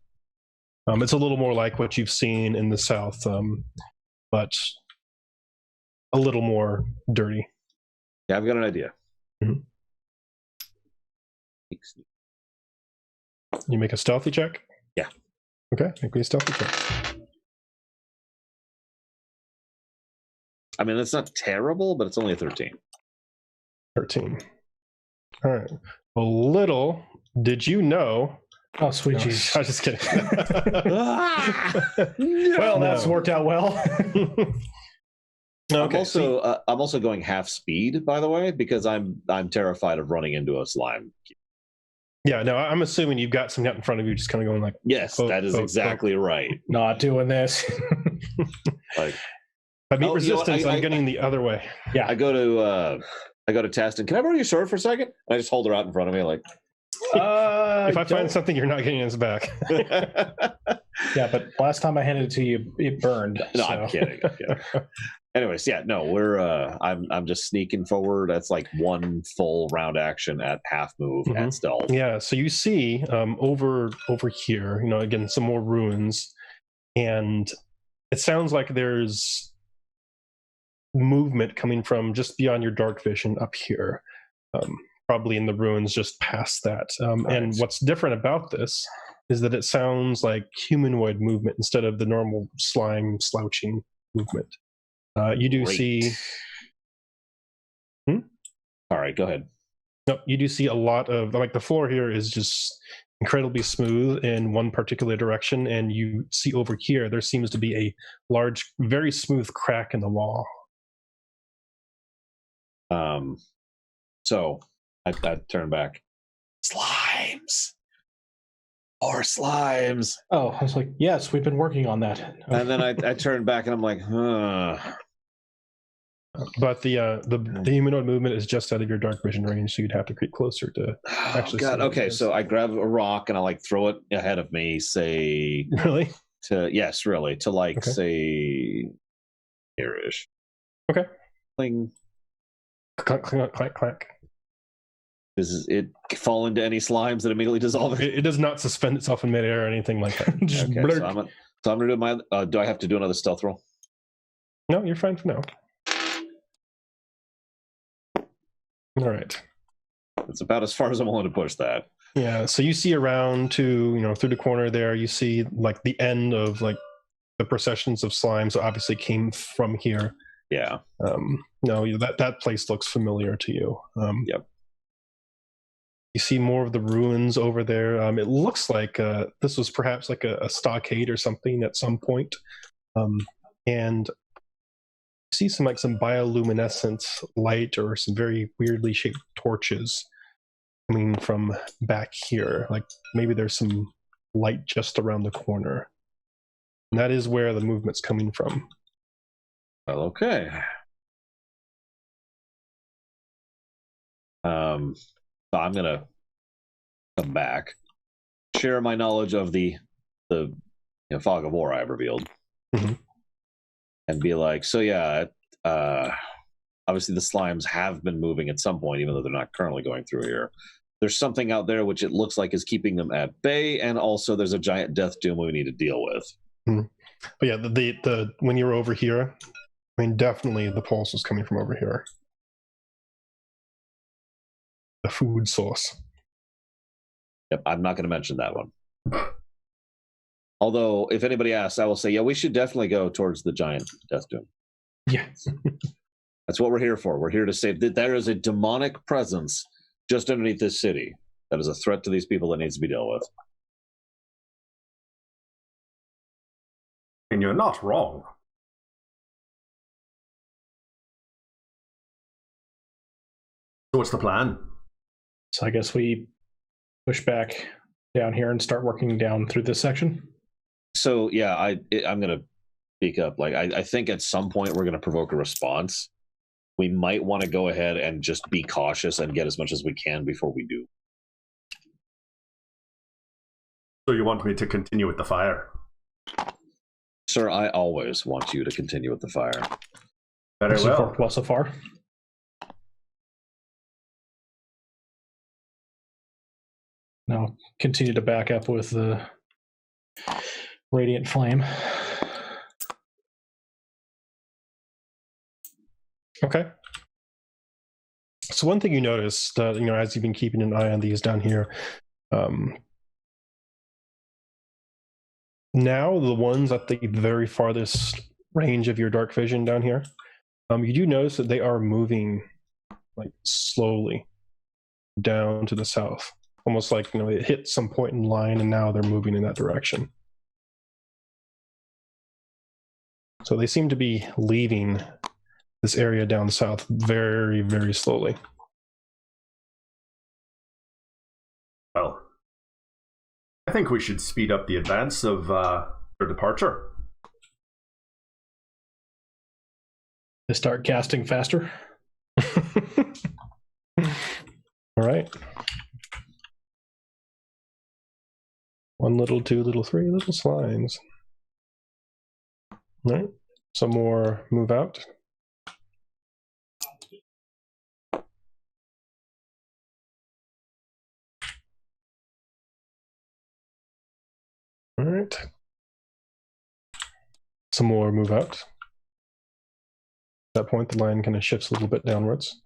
A: It's a little more like what you've seen in the south, but a little more dirty.
B: Yeah, I've got an idea.
A: Mm-hmm. You make a stealthy check?
B: Yeah.
A: Okay, make me a stealthy check.
B: I mean, it's not terrible, but it's only a 13.
A: 13. All right. Well, little did you know...
E: Oh, sweet
A: No,
E: Jesus.
A: I was just kidding.
E: Well, that's worked out well.
B: Okay, I'm also going half speed, by the way, because I'm terrified of running into a slime.
A: Yeah, no, I'm assuming you've got some out in front of you just kind of going like...
B: Yes, that is exactly right.
E: Not doing this.
B: Like,
A: I meet resistance, I'm getting the other way.
E: Yeah.
B: I go to test, and can I borrow your sword for a second? I just hold her out in front of me, like...
A: If I find something, you're not getting us back.
E: Yeah, but last time I handed it to you, it burned.
B: No,
E: so.
B: I'm kidding. Anyways, yeah, no, we're I'm just sneaking forward. That's like one full round action at half move
A: Mhm.
B: at stealth.
A: Yeah, so you see over here, again, some more ruins, and it sounds like there's movement coming from just beyond your dark vision up here, probably in the ruins just past that. And what's different about this is that it sounds like humanoid movement instead of the normal slime slouching movement. You do
B: Great.
A: see.
B: All right, go ahead.
A: No, you do see a lot of the floor here is just incredibly smooth in one particular direction, and you see over here there seems to be a large, very smooth crack in the wall.
B: So I turn back. Slimes. More slimes.
E: Oh, I was like, yes, we've been working on that.
B: And then I turn back and I'm like,
A: But the humanoid movement is just out of your dark vision range, so you'd have to creep closer to actually.
B: God.
A: See
B: Okay, so I grab a rock and I like throw it ahead of me. Say
A: really
B: yes, really to like
A: okay.
B: say here-ish.
A: Okay.
B: Cling.
A: Clank, clank, clank, clank.
B: Does it fall into any slimes that immediately dissolve?
A: It does not suspend itself in midair or anything like that.
E: Just
B: Okay,
E: blurk.
B: so I'm gonna do my. Do I have to do another stealth roll?
A: No, you're fine for now. All right.
B: It's about as far as I'm willing to push that.
A: Yeah. So you see around to through the corner there, you see like the end of like the processions of slimes. So obviously came from here.
B: Yeah.
A: No, that place looks familiar to you.
B: Yep.
A: You see more of the ruins over there. It looks like this was perhaps like a stockade or something at some point. And you see some bioluminescent light or some very weirdly shaped torches coming from back here. Like maybe there's some light just around the corner. And that is where the movement's coming from.
B: Well, okay. So I'm gonna come back, share my knowledge of the fog of war I revealed, and be like, so yeah, obviously the slimes have been moving at some point, even though they're not currently going through here. There's something out there which it looks like is keeping them at bay, and also there's a giant death doom we need to deal with.
A: But yeah, the when you were over here, I mean, definitely the pulse was coming from over here. The food source.
B: Yep, I'm not going to mention that one. Although, if anybody asks, I will say, yeah, we should definitely go towards the giant death doom.
E: Yeah.
B: That's what we're here for. We're here to say that there is a demonic presence just underneath this city that is a threat to these people that needs to be dealt with.
C: And you're not wrong. So what's the plan?
E: So I guess we push back down here and start working down through this section.
B: So yeah, I'm going to speak up. Like I think at some point we're going to provoke a response. We might want to go ahead and just be cautious and get as much as we can before we do.
C: So you want me to continue with the fire?
B: Sir, I always want you to continue with the fire.
C: Very
E: So
C: well.
E: worked well so far. Now continue to back up with the radiant flame.
A: Okay. So one thing you notice that as you've been keeping an eye on these down here, now the ones at the very farthest range of your dark vision down here, you do notice that they are moving like slowly down to the south, almost like it hit some point in line and now they're moving in that direction. So they seem to be leaving this area down south very, very slowly.
C: Well, I think we should speed up the advance of their departure.
E: They start casting faster.
A: All right. 1 little, 2 little, 3 little slimes. All right. Some more move out. right. Some more move out. At that point, the line kind of shifts a little bit downwards.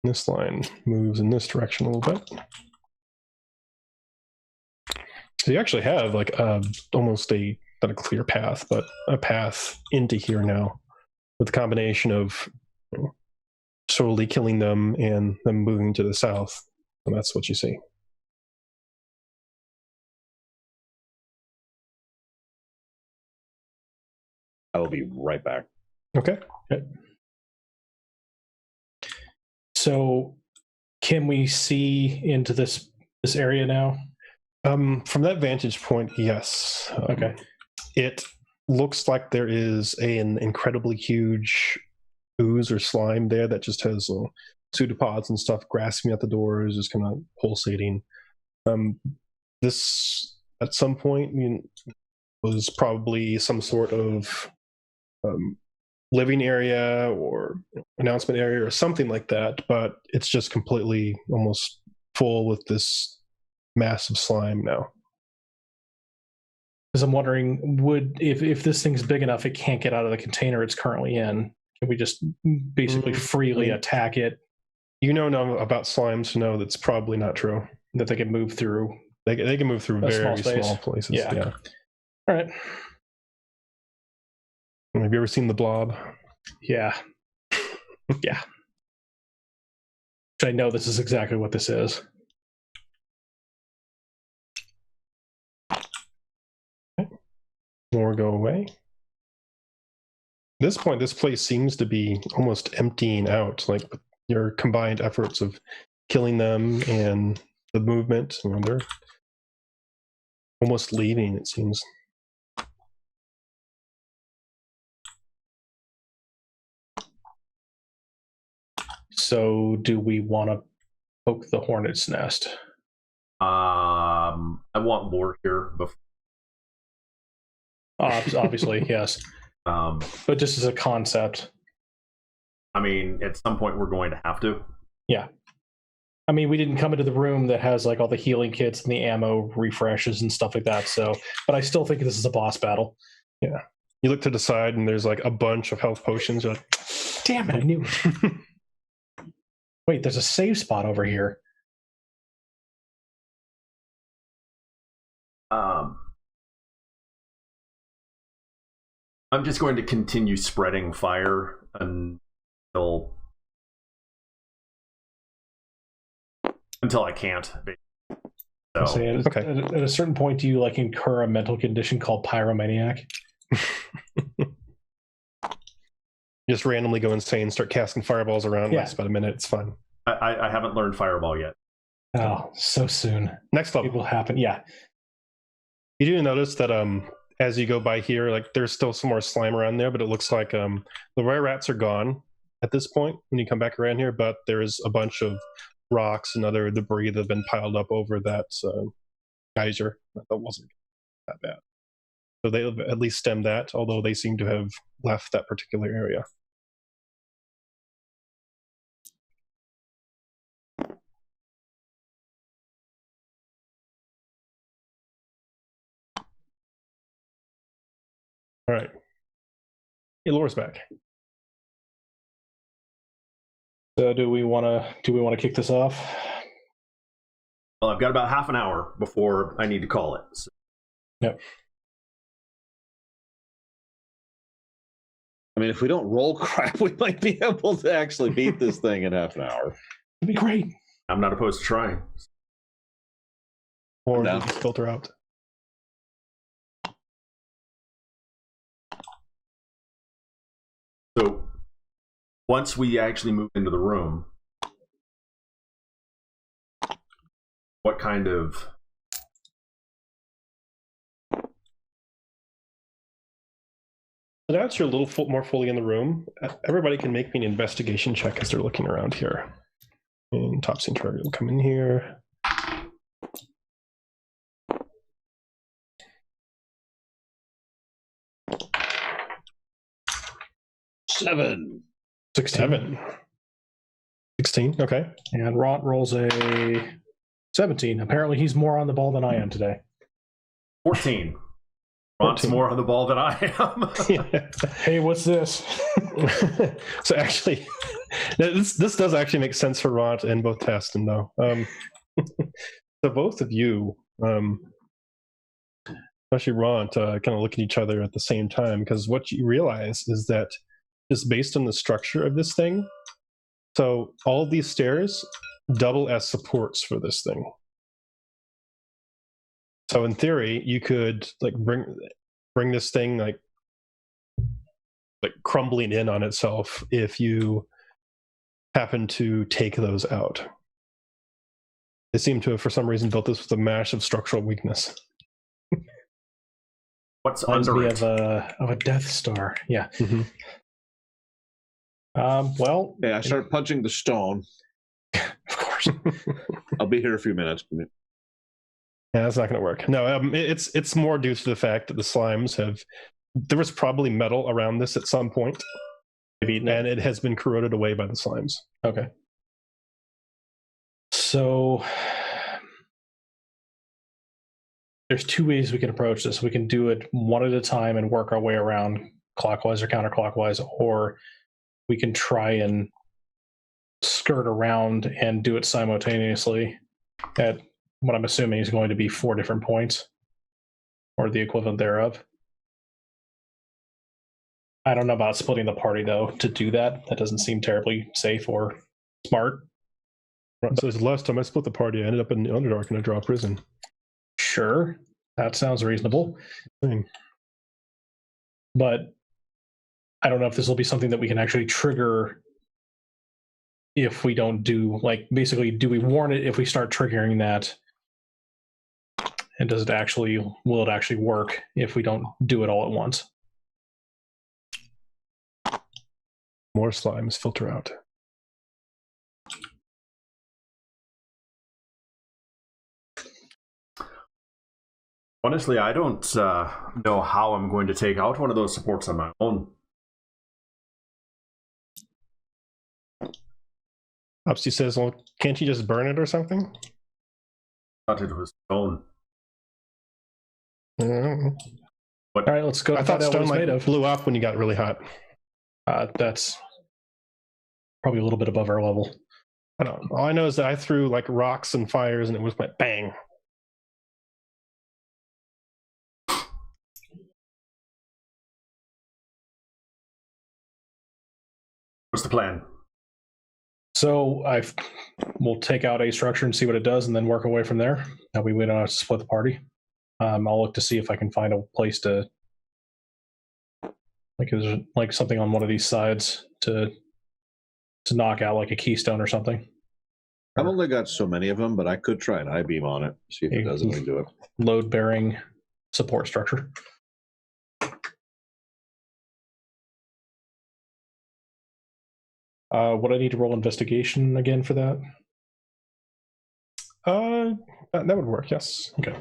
A: This line moves in this direction a little bit. So you actually have like almost not a clear path, but a path into here now with a combination of slowly killing them and them moving to the south. And that's what you see.
B: I will be right back.
A: Okay.
E: So can we see into this area now?
A: From that vantage point, yes.
E: Okay.
A: It looks like there is an incredibly huge ooze or slime there that just has pseudopods and stuff grasping at the doors, just kind of pulsating. This, at some point, was probably some sort of living area or announcement area or something like that, but it's just completely almost full with this massive slime now.
E: Because I'm wondering, if this thing's big enough, it can't get out of the container it's currently in. Can we just basically freely attack it?
A: You know enough about slimes to know that's probably not true.
E: That they can move through.
A: They can move through very small places.
E: Yeah. All right.
A: Have you ever seen The Blob?
E: Yeah. Yeah. I know this is exactly what this is.
A: More go away. At this point, this place seems to be almost emptying out, like with your combined efforts of killing them and the movement. They're almost leaving, it seems.
E: So do we want to poke the hornet's nest?
C: I want lore here before.
E: Obviously, yes. But just as a concept.
C: I mean, at some point we're going to have to.
E: Yeah. I mean, we didn't come into the room that has like all the healing kits and the ammo refreshes and stuff like that. So, but I still think this is a boss battle.
A: Yeah. You look to the side and there's like a bunch of health potions. You're like,
E: damn it, I knew it. Wait, there's a save spot over here.
C: I'm just going to continue spreading fire until I can't. So,
E: okay. At a certain point, do you like incur a mental condition called pyromaniac?
A: Just randomly go insane, start casting fireballs around. Lasts about a minute. It's fun.
C: I haven't learned fireball yet.
E: Oh, so soon.
A: Next level.
E: It will happen. Yeah.
A: You do notice that as you go by here, like there's still some more slime around there, but it looks like the rare rats are gone at this point when you come back around here, but there's a bunch of rocks and other debris that have been piled up over that geyser. That wasn't that bad. So they at least stemmed that, although they seem to have left that particular area. All right. Hey, Laura's back.
E: So do we want to kick this off?
C: Well, I've got about half an hour before I need to call it. So.
E: Yep.
B: I mean, if we don't roll crap, we might be able to actually beat this thing in half an hour.
E: It'd be great.
C: I'm not opposed to trying.
A: Or no. Just filter out.
C: So once we actually move into the room, what kind of...
A: Now that you're a little more fully in the room, everybody can make me an investigation check as they're looking around here. And top scene target will come in here.
B: Seven.
E: 16.
A: 16, okay.
E: And Rot rolls a 17. Apparently, he's more on the ball than I am today.
C: 14. Ron's
A: 14.
C: more on the ball than I am.
E: Hey, what's this?
A: So actually, this does actually make sense for Ront and both Taston, though. So both of you, especially Ront, kind of look at each other at the same time, because what you realize is that just based on the structure of this thing, so all of these stairs double as supports for this thing. So in theory, you could like bring this thing like crumbling in on itself if you happen to take those out. They seem to have, for some reason, built this with a mash of structural weakness.
C: What's
E: Reminds
C: under
E: me
C: it?
E: of a Death Star. Yeah.
A: Mm-hmm.
E: Well,
B: Okay, I start punching the stone.
E: of course.
B: I'll be here a few minutes.
A: Yeah, that's not going to work. No, it's more due to the fact that the slimes have. There was probably metal around this at some point, and it has been corroded away by the slimes.
E: Okay. So there's two ways we can approach this. We can do it one at a time and work our way around clockwise or counterclockwise, or we can try and skirt around and do it simultaneously at what I'm assuming is going to be 4 different points, or the equivalent thereof. I don't know about splitting the party, though, to do that. That doesn't seem terribly safe or smart.
A: So the last time I split the party, I ended up in the Underdark in a draw prison.
E: Sure, that sounds reasonable. But I don't know if this will be something that we can actually trigger if we don't do, like, basically, do we warn it if we start triggering that? And will it actually work if we don't do it all at once?
A: More slimes filter out.
C: Honestly, I don't know how I'm going to take out one of those supports on my own.
A: Upsy says, well, can't you just burn it or something?
C: I thought it was stone.
A: All
E: right, let's go.
A: I thought
E: find out what
A: stone
E: it's
A: like
E: made of.
A: blew up when you got really hot.
E: That's probably a little bit above our level.
A: I don't know. All I know is that I threw like rocks and fires and it was like bang.
C: What's the plan?
E: So we'll take out a structure and see what it does, and then work our way from there. That we don't have to split the party. I'll look to see if I can find a place to, like, is there, like, something on one of these sides to knock out, like a keystone or something.
B: I've only got so many of them, but I could try an I-beam on it, see if it does anything to it.
E: Load-bearing support structure. Would I need to roll investigation again for that?
A: That would work, yes.
E: Okay.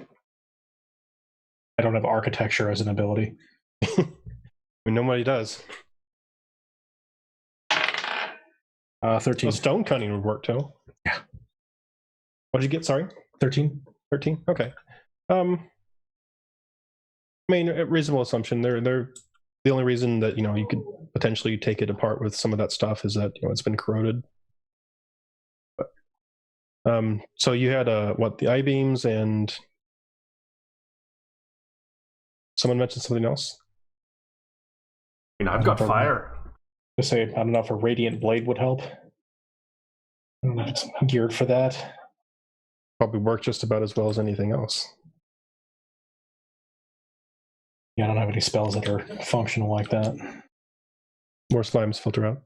E: I don't have architecture as an ability.
A: Nobody does.
E: 13.
A: Well, stone cutting would work too.
E: Yeah.
A: What did you get? Sorry?
E: 13.
A: 13? Okay. I mean, a reasonable assumption. They're the only reason that, you could potentially take it apart with some of that stuff is that, it's been corroded. But, so you had the I-beams, and someone mentioned something else?
C: I mean, I've got fire.
E: To say, I don't know if a radiant blade would help. I don't know if it's geared for that.
A: Probably work just about as well as anything else.
E: Yeah, I don't have any spells that are functional like that.
A: More slimes filter out.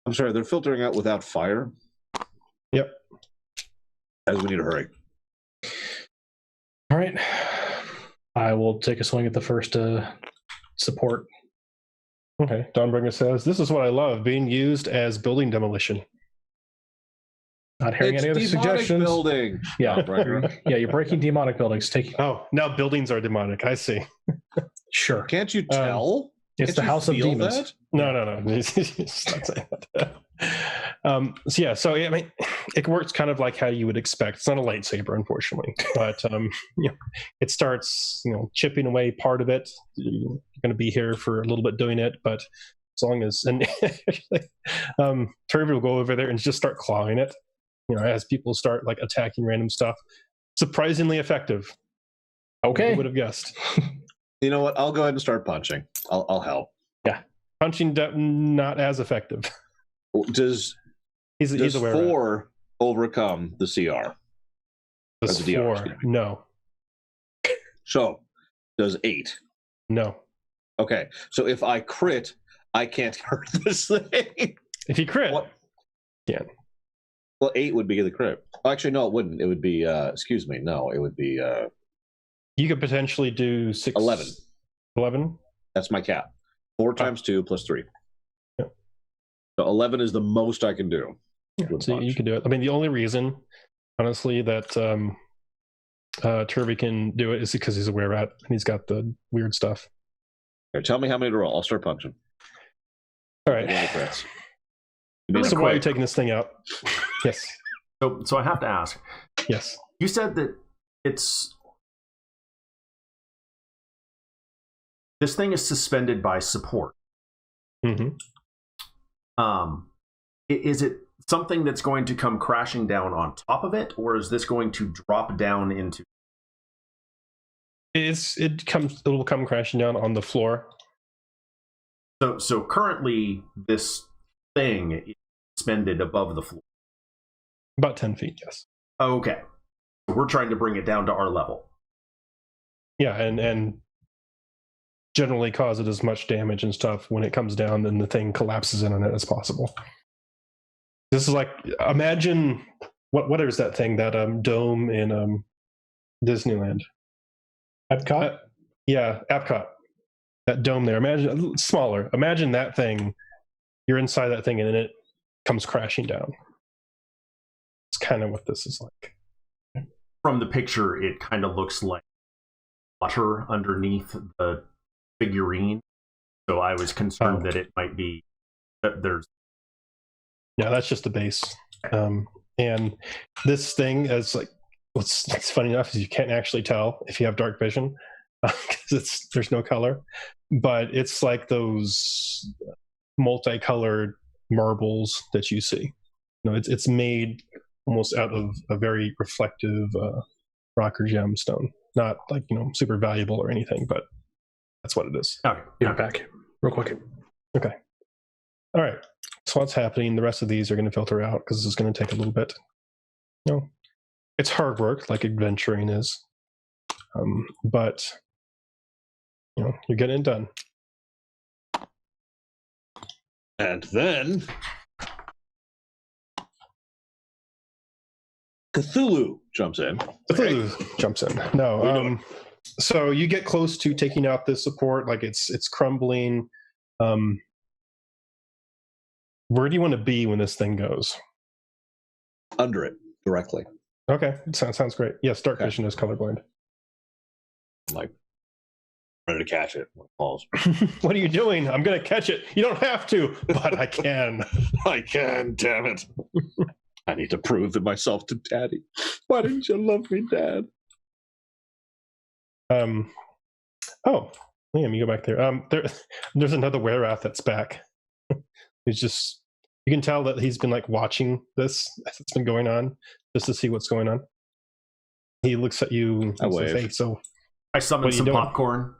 B: I'm sorry, they're filtering out without fire?
A: Yep.
B: As we need to hurry.
E: All right. I will take a swing at the first support.
A: Okay. Dawnbringer says, this is what I love, being used as building demolition.
E: Not hearing any other suggestions.
B: Building.
E: Yeah.
B: Dawnbringer.
E: Yeah, you're breaking demonic buildings.
A: Oh, now buildings are demonic. I see.
E: Sure.
B: Can't you tell?
E: It's
B: Can't
E: the
B: you
E: House of
B: feel
E: Demons.
B: that?
A: No. Just not saying that. So yeah, so I mean, it works kind of like how you would expect. It's not a lightsaber, unfortunately, but it starts, chipping away part of it. You're going to be here for a little bit doing it, but as long as Turvy will go over there and just start clawing it. As people start like attacking random stuff, surprisingly effective.
E: Okay.
A: Who would have guessed?
B: You know what? I'll go ahead and start punching. I'll help.
A: Yeah, punching not as effective.
B: Does
A: He's aware
B: 4 overcome the CR?
A: Does
B: the DR,
A: 4?
B: excuse me.
A: No.
B: So, does 8?
A: No.
B: Okay, so if I crit, I can't hurt this thing.
A: If you crit, yeah.
B: Well, 8 would be the crit. Oh, actually, no, it wouldn't. It would be, excuse me, no, it would be...
A: you could potentially do 6...
B: 11.
A: 11?
B: That's my cap. 4 times 2 plus 3.
A: Yeah.
B: So 11 is the most I can do.
A: Yeah, so you can do it. I mean, the only reason, honestly, that Turvy can do it is because he's a were-rat and he's got the weird stuff.
B: Here, tell me how many to roll. I'll start punching.
A: All right. So why are you taking this thing out? Yes.
C: So I have to ask.
A: Yes.
C: You said that this thing is suspended by support.
A: Mm-hmm.
C: Is it something that's going to come crashing down on top of it, or is this going to drop down into?
A: It will come crashing down on the floor.
C: So currently this thing is suspended above the floor.
A: About 10 feet, yes.
C: Okay. So we're trying to bring it down to our level.
A: Yeah, and generally cause it as much damage and stuff when it comes down, then the thing collapses in on it as possible. This is like, imagine what is that thing, that dome in Disneyland?
E: Epcot?
A: Yeah, Epcot. That dome there. Imagine smaller. Imagine that thing. You're inside that thing and then it comes crashing down. It's kind of what this is like.
C: From the picture, it kind of looks like water underneath the figurine. So I was concerned that it might be that there's.
A: Yeah, that's just the base. And this thing is like, what's funny enough is you can't actually tell if you have dark vision because there's no color, but it's like those multicolored marbles that you see. It's made almost out of a very reflective rock or gemstone. Not like super valuable or anything, but that's what it is.
C: Okay.
E: Yeah, back real quick.
A: Okay. All right. So what's happening? The rest of these are going to filter out because this is going to take a little bit. It's hard work, like adventuring is, but you're getting it done.
B: And then Cthulhu jumps in.
A: Cthulhu jumps in. No. So you get close to taking out this support, like it's crumbling. Where do you want to be when this thing goes?
B: Under it, directly.
A: Okay, sounds great. Yes, dark vision is colorblind.
B: I'm like, ready to catch it when it falls.
A: What are you doing? I'm going to catch it. You don't have to, but I can.
B: I can, damn it. I need to prove it myself to Daddy. Why didn't you love me, Dad?
A: Oh, Liam, you go back there. There's another were-rat that's back. He's just, you can tell that he's been like watching this as it's been going on, just to see what's going on. He looks at you and says, "Hey, so
C: I summoned some popcorn."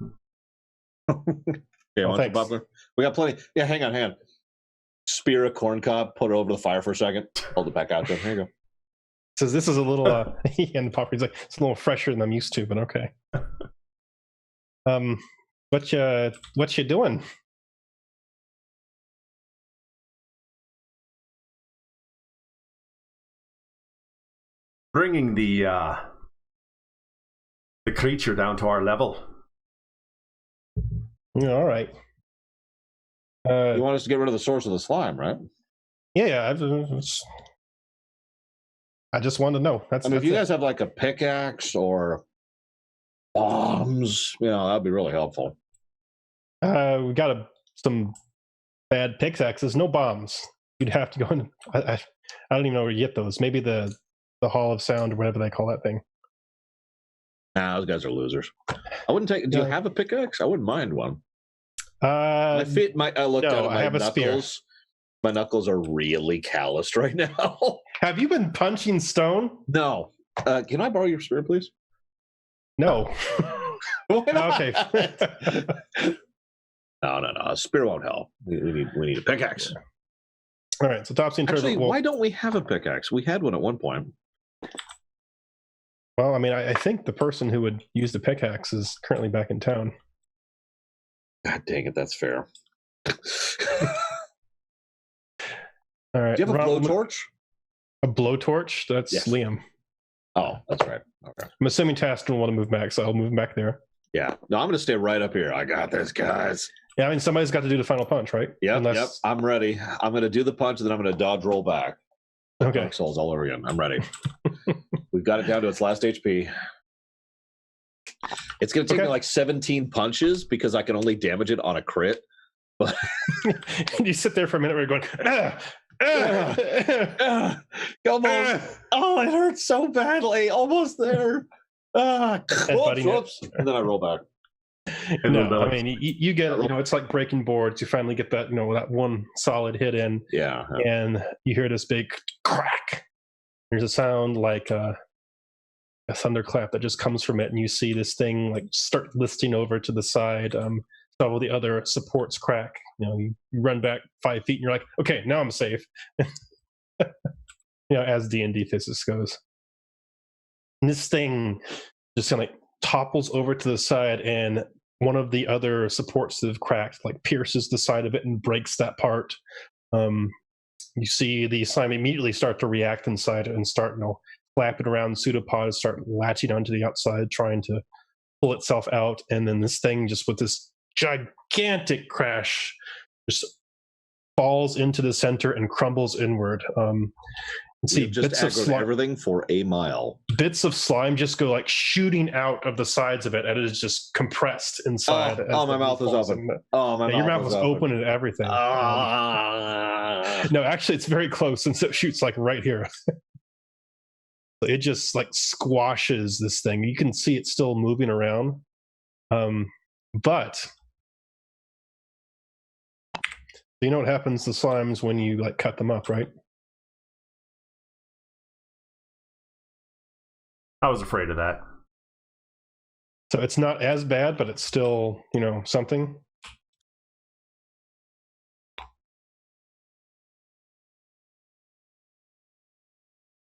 B: Yeah, want some popcorn? We got plenty. Yeah, hang on. Spear a corn cob, put it over the fire for a second, hold it back out there. Here you go.
A: Says this is a little and the popcorn's like, it's a little fresher than I'm used to, but okay. What you doing?
C: Bringing the creature down to our level.
A: Yeah, all right.
B: You want us to get rid of the source of the slime, right?
A: Yeah. I just wanted to know.
B: If you guys have like a pickaxe or bombs, that'd be really helpful.
A: We got some bad pickaxes, no bombs. you'd have to go in. I don't even know where you get those. Maybe the Hall of Sound or whatever they call that thing.
B: Nah, those guys are losers. I wouldn't take. Do you have a pickaxe? I wouldn't mind one.
A: I
B: looked
A: no,
B: down at
A: I
B: my
A: have a spear.
B: knuckles. My knuckles are really calloused right now.
A: Have you been punching stone?
B: No. Can I borrow your spear, please?
A: No. Okay.
B: No. A spear won't help. We need a pickaxe.
A: All right. So Topsy and
B: Actually,
A: Turtle.
B: why don't we have a pickaxe? We had one at one point.
A: Well, I mean, I think the person who would use the pickaxe is currently back in town.
B: God dang it, that's fair.
A: All right.
B: Do you have a
A: Ron,
B: blowtorch?
A: A blowtorch? That's
B: Yes.
A: Liam.
B: Oh, that's right. Okay.
A: I'm assuming Taston will want to move back, so I'll move him back there.
B: Yeah. No, I'm going to stay right up here. I got this, guys.
A: Yeah, I mean, somebody's got to do the final punch, right?
B: Yep. I'm ready. I'm going to do the punch, and then I'm going to dodge roll back.
A: Okay.
B: Dark Souls all over again. I'm ready. We've got it down to its last HP. It's going to take me like 17 punches because I can only damage it on a crit. But
A: you sit there for a minute where you're going,
B: almost. Oh, it hurts so badly. Almost there. Whoops. And then I roll back.
A: No, I mean, you get it. It's like breaking boards. You finally get that, that one solid hit in.
B: Yeah.
A: And you hear this big crack. There's a sound like a thunderclap that just comes from it, and you see this thing like start listing over to the side. Several of the other supports crack. You run back 5 feet, and you're like, okay, now I'm safe. As D&D physics goes. And this thing just kind of like topples over to the side, and one of the other supports that have cracked like pierces the side of it and breaks that part. You see the slime immediately start to react inside and start flapping around. Pseudopods start latching onto the outside, trying to pull itself out, and then this thing just with this gigantic crash just falls into the center and crumbles inward. See,
B: just
A: bits of slime,
B: everything for a mile.
A: Bits of slime just go like shooting out of the sides of it, and it is just compressed inside.
B: My mouth is open. Your
A: mouth is open and everything. No, actually, it's very close, since it shoots like right here. It just like squashes this thing. You can see it still moving around, but you know what happens to slimes when you like cut them up, right?
C: I was afraid of that.
A: So it's not as bad, but it's still, something.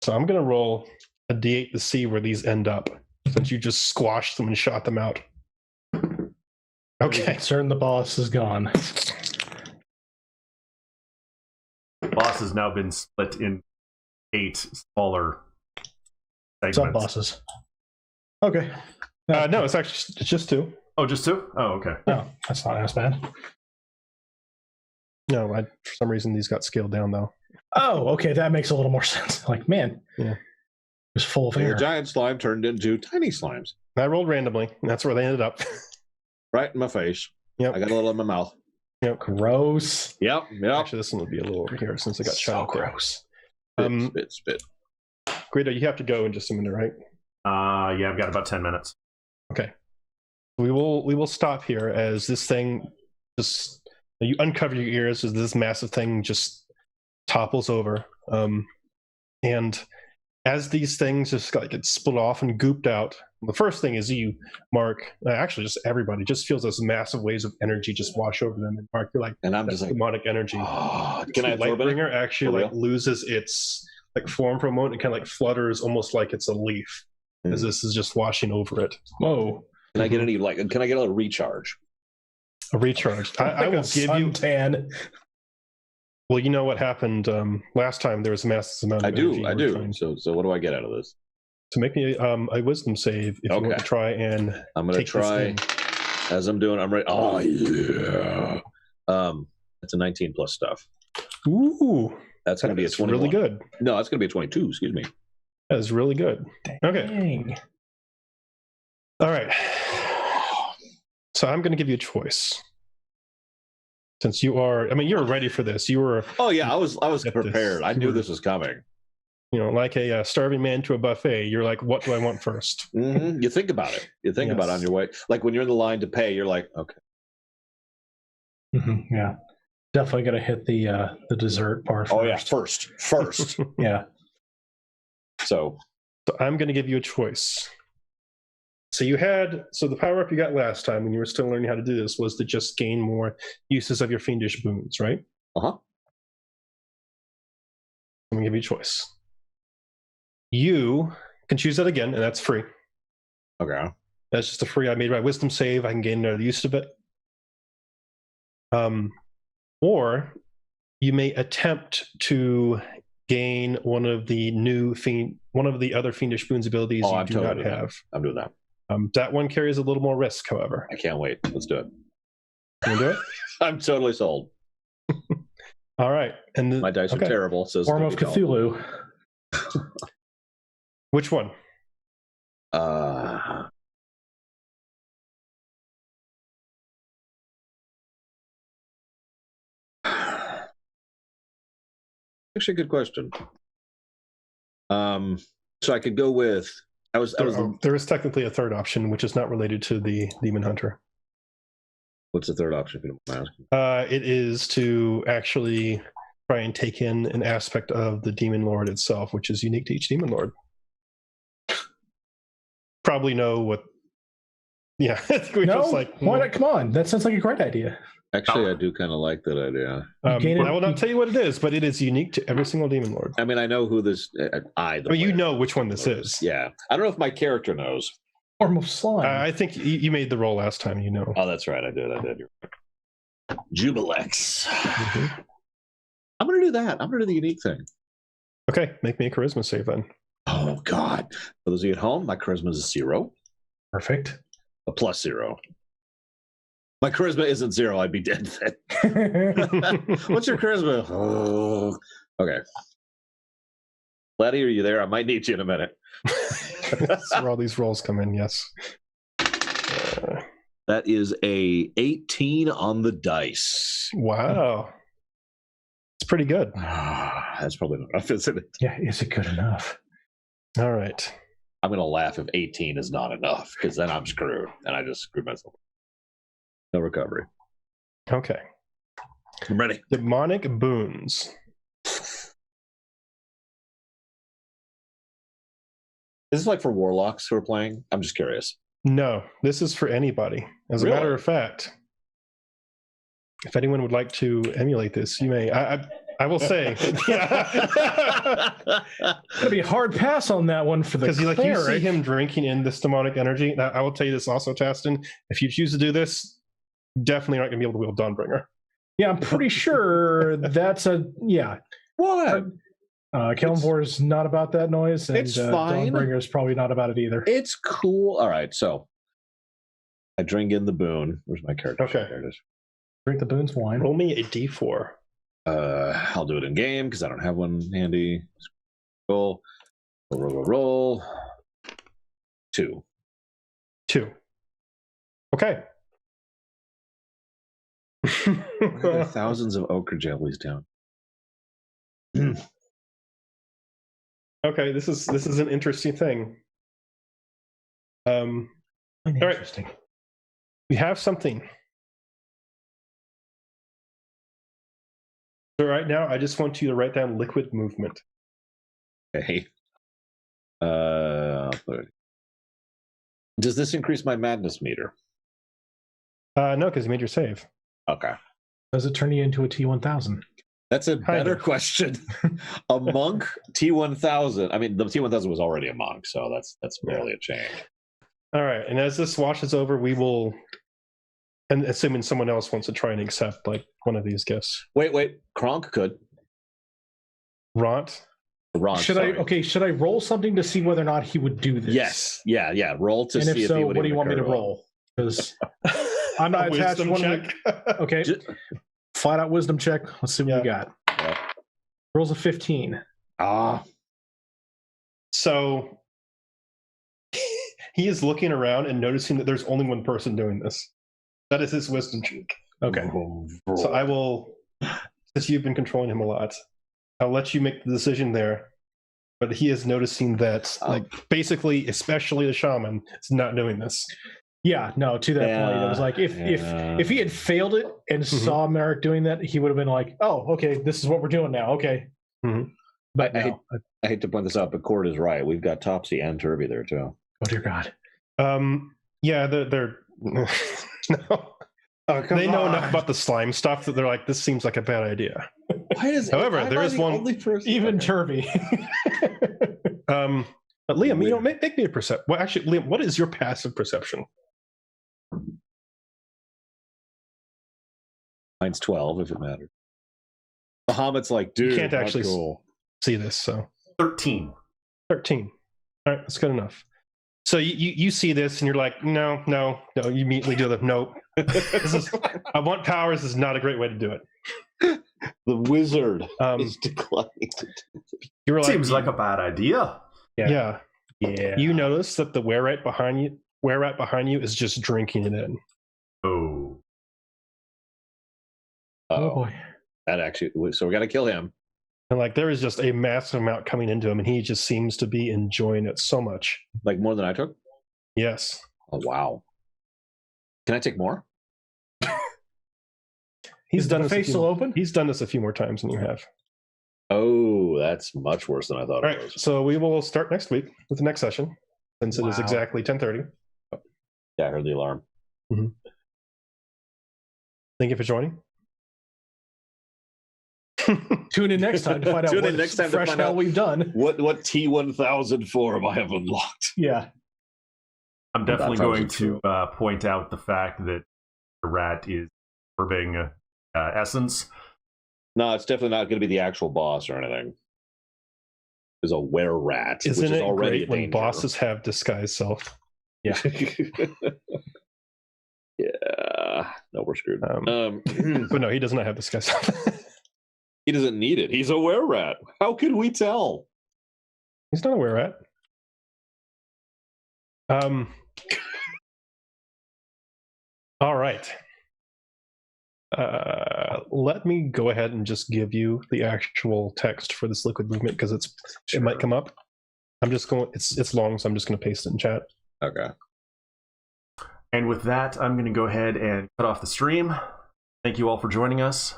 A: So I'm going to roll a d8 to see where these end up, since you just squashed them and shot them out. Okay.
E: Concern the boss is gone.
C: The boss has now been split in 8 smaller segments.
E: Sub bosses. Okay.
A: No, it's just 2.
C: Oh, just 2? Oh, okay.
E: No, that's not as bad.
A: No, for some reason these got scaled down though.
E: Oh, okay, that makes a little more sense. Like, man,
A: yeah,
E: it was full of air.
B: The giant slime turned into tiny slimes.
A: I rolled randomly, and that's where they ended up.
B: Right in my face.
A: Yep.
B: I got a little in my mouth.
A: Yep.
E: Gross.
B: Yep.
A: Actually, this one would be a little over here since it got shot.
E: Gross.
B: Spit.
A: Greedo, you have to go in just a minute, right?
C: Yeah, I've got about 10 minutes.
A: Okay. We will stop here as this thing just, you uncover your ears as this massive thing just topples over. And as these things just get split off and gooped out, the first thing is you, Mark, actually just everybody, just feels those massive waves of energy just wash over them. And Mark, you're like,
B: and I'm just like,
A: demonic energy.
B: Can I
A: Lightbringer actually loses its form for a moment and kind of flutters almost like it's a leaf, as this is just washing over it.
E: Whoa.
B: Can I get can I get a recharge?
A: A recharge. I will give you
E: tan.
A: Well, you know what happened last time? There was a massive amount of energy.
B: I do. So what do I get out of this?
A: So make me a wisdom save if you want to try and
B: I'm going to try. As I'm doing, I'm ready. Oh yeah. It's a 19 plus stuff.
A: Ooh,
B: that's going to be a 21.
A: Really good.
B: No, that's going to be a 22. Excuse me.
A: That is really good.
E: Dang.
A: Okay. All right. So I'm going to give you a choice. Since you are, I mean, you're ready for this. You were,
B: Oh yeah, I was
A: Get
B: prepared.
A: this.
B: I knew
A: You were-
B: this was coming.
A: like a starving man to a buffet. You're like, what do I want first?
B: You think about it. You think about it on
A: Yes.
B: your way. Like when you're in the line to pay, you're like, okay.
E: Yeah, definitely gonna hit the dessert part first.
B: Oh yeah, first.
E: Yeah.
B: So
A: So I'm going to give you a choice. So the power up you got last time when you were still learning how to do this was to just gain more uses of your fiendish boons, right?
B: Uh-huh.
A: I'm going to give you a choice. You can choose that again, and that's free.
B: okay.
A: That's just a free. I made my wisdom save. I can gain another use of it. Or you may attempt to gain one of the other fiendish boons abilities you
B: I'm
A: do
B: totally
A: not
B: doing that.
A: have.
B: I'm doing that.
A: That one carries a little more risk, however.
B: I can't wait. Let's do it.
A: Can you do it?
B: I'm totally sold.
A: All right. And
B: My dice are terrible. Says
E: Form of
B: Stevie Doll.
E: Cthulhu.
A: Which one?
B: Actually, a good question. So I could go with.
A: There is technically a third option, which is not related to the Demon Hunter.
B: What's the third option? If you don't mind asking?
A: It is to actually try and take in an aspect of the Demon Lord itself, which is unique to each Demon Lord. Probably know what. Yeah, I think we
E: No,
A: just like.
E: why not? Come on, that sounds like a great idea.
B: Actually, I do kind of like that idea.
E: gain it-
A: I will not tell you what it is, but it is unique to every single Demon Lord.
B: I mean, I know who this.
A: I mean, you know which one this is.
B: Yeah, I don't know if my character knows.
E: Form of slime.
A: I think you made the roll last time. You know.
B: Oh, that's right. I did. You're right. Jubilex. I'm gonna do that. I'm gonna do the unique thing.
A: Okay, make me a charisma save then.
B: Oh God! For those of you at home, my charisma is 0,
E: Perfect.
B: a +0. My charisma isn't 0. I'd be dead then. What's your charisma? Oh, okay. Laddie, are you there? I might need you in a minute.
A: That's where all these rolls come in. Yes.
B: That is a 18 on the dice.
A: Wow. It's pretty good.
B: That's probably not enough, isn't it?
E: Yeah, is it good enough?
A: All right.
B: I'm going to laugh if 18 is not enough, because then I'm screwed, and I just screwed myself. No recovery.
A: Okay.
B: I'm ready.
A: Demonic boons.
B: Is this like for warlocks who are playing? I'm just curious.
A: No, this is for anybody. As
B: Really?
A: a matter of fact, if anyone would like to emulate this, you may. I will say,
E: Gonna be a hard pass on that one for the
A: because you
E: cleric.
A: see him drinking in this demonic energy. Now, I will tell you this also, Taston. If you choose to do this, definitely not going to be able to wield Dawnbringer.
E: Yeah, I'm pretty sure that's a yeah.
B: What?
E: Kalimvor is not about that noise, and
B: It's fine.
E: Dawnbringer is probably not about it either.
B: It's cool. All right, so I drink in the boon. Where's my character?
A: Okay.
B: There it is.
E: Drink the boon's wine.
A: Roll me a d4.
B: I'll do it in game because I don't have one handy. Roll. 2.
A: 2. Okay.
B: Why are there thousands of ochre jellies down?
A: Okay, this is an interesting thing. All right.
E: Interesting.
A: We have something. So right now, I just want you to write down liquid movement.
B: Okay. I'll put it. Does this increase my madness meter?
A: No, because you made your save.
B: Okay.
E: Does it turn you into a T1000?
B: That's a better
A: of.
B: question. A monk T1000. I mean, the T1000 was already a monk, so that's barely a change.
A: All right, and as this washes over, we will, and assuming someone else wants to try and accept like one of these gifts.
B: Wait. Kronk could.
A: Ront.
B: Ron,
E: Should
B: sorry.
E: I roll something to see whether or not he would do this?
B: Yes. Yeah. Roll to
E: And
B: see
E: if
B: if
E: so,
B: he would
E: what do you
B: even
E: want me to
B: occur well.
E: roll? Because I'm not attached to
A: Wisdom
E: one of
A: check.
E: okay. Flat out wisdom check. Let's see what we got.
B: Yeah.
E: Rolls a 15.
A: So he is looking around and noticing that there's only one person doing this. That is his wisdom check.
E: Okay.
A: So I will, since you've been controlling him a lot, I'll let you make the decision there. But he is noticing that, like, basically, especially the shaman, is not doing this.
E: Yeah, no, to that point, it was like if he had failed it and saw Merrick doing that, he would have been like, "Oh, okay, this is what we're doing now." Okay, but
B: I hate to point this out, but Cord is right. We've got Topsy and Turvy there too.
E: oh dear God,
A: Yeah, they're no. They know enough about the slime stuff that they're like, this seems like a bad idea.
B: Why is
A: However, there is one.
E: even Turvy.
A: But Liam, you know, make me a perception. Well, actually, Liam, what is your passive perception?
B: Mine's 12, if it matters. Bahamut's like, dude,
A: You can't
B: not
A: actually
B: cool.
A: see this, so
C: 13.
A: 13. All right, that's good enough. So you see this and you're like, no. You immediately do the nope. I want powers is not a great way to do it.
B: The wizard is declining.
A: You were like,
C: Seems like a bad idea.
A: yeah.
E: Yeah,
A: You notice that the were-rat behind you is just drinking it in.
C: Oh.
E: oh boy,
B: That actually, so we got to kill him.
A: And like there is just a massive amount coming into him, and he just seems to be enjoying it so much.
B: Like more than I took?
A: Yes.
B: Oh, wow. Can I take more?
A: He's
E: is
A: done
E: the
A: this.
E: face still open?
A: He's done this a few more times than you have.
B: Oh, that's much worse than I thought
A: All
B: it
A: right,
B: was.
A: so we will start next week with the next session, since it is
E: Wow.
A: exactly 10:30.
B: Yeah, I heard the alarm.
A: Thank you for joining.
E: Tune in next time to find out
B: Tune in
E: what
B: next time to
E: fresh
B: find
E: hell
B: out.
E: we've done.
B: What T1000 form I have unlocked?
E: Yeah,
C: I'm definitely
B: That sounds
C: going
B: true.
C: to point out the fact that the rat is absorbing essence.
B: No, it's definitely not going to be the actual boss or anything. It's a were-rat,
A: Isn't
B: which is
A: it
B: already
A: great
B: a
A: when
B: danger.
A: bosses have disguised self?
E: Yeah.
B: Yeah. No, we're screwed.
A: But no, he does not have disguised self.
B: He doesn't need it. He's a were-rat. How can we tell?
A: He's not a were-rat. All right. Let me go ahead and just give you the actual text for this liquid movement because it might come up. I'm just going. It's long, so I'm just going to paste it in chat.
B: Okay.
C: And with that, I'm going to go ahead and cut off the stream. Thank you all for joining us.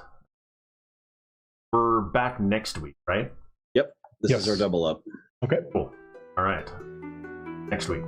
C: We're back next week, right?
B: Yep. This
A: Yes.
B: is our double up.
A: Okay.
C: Cool. All right. Next week.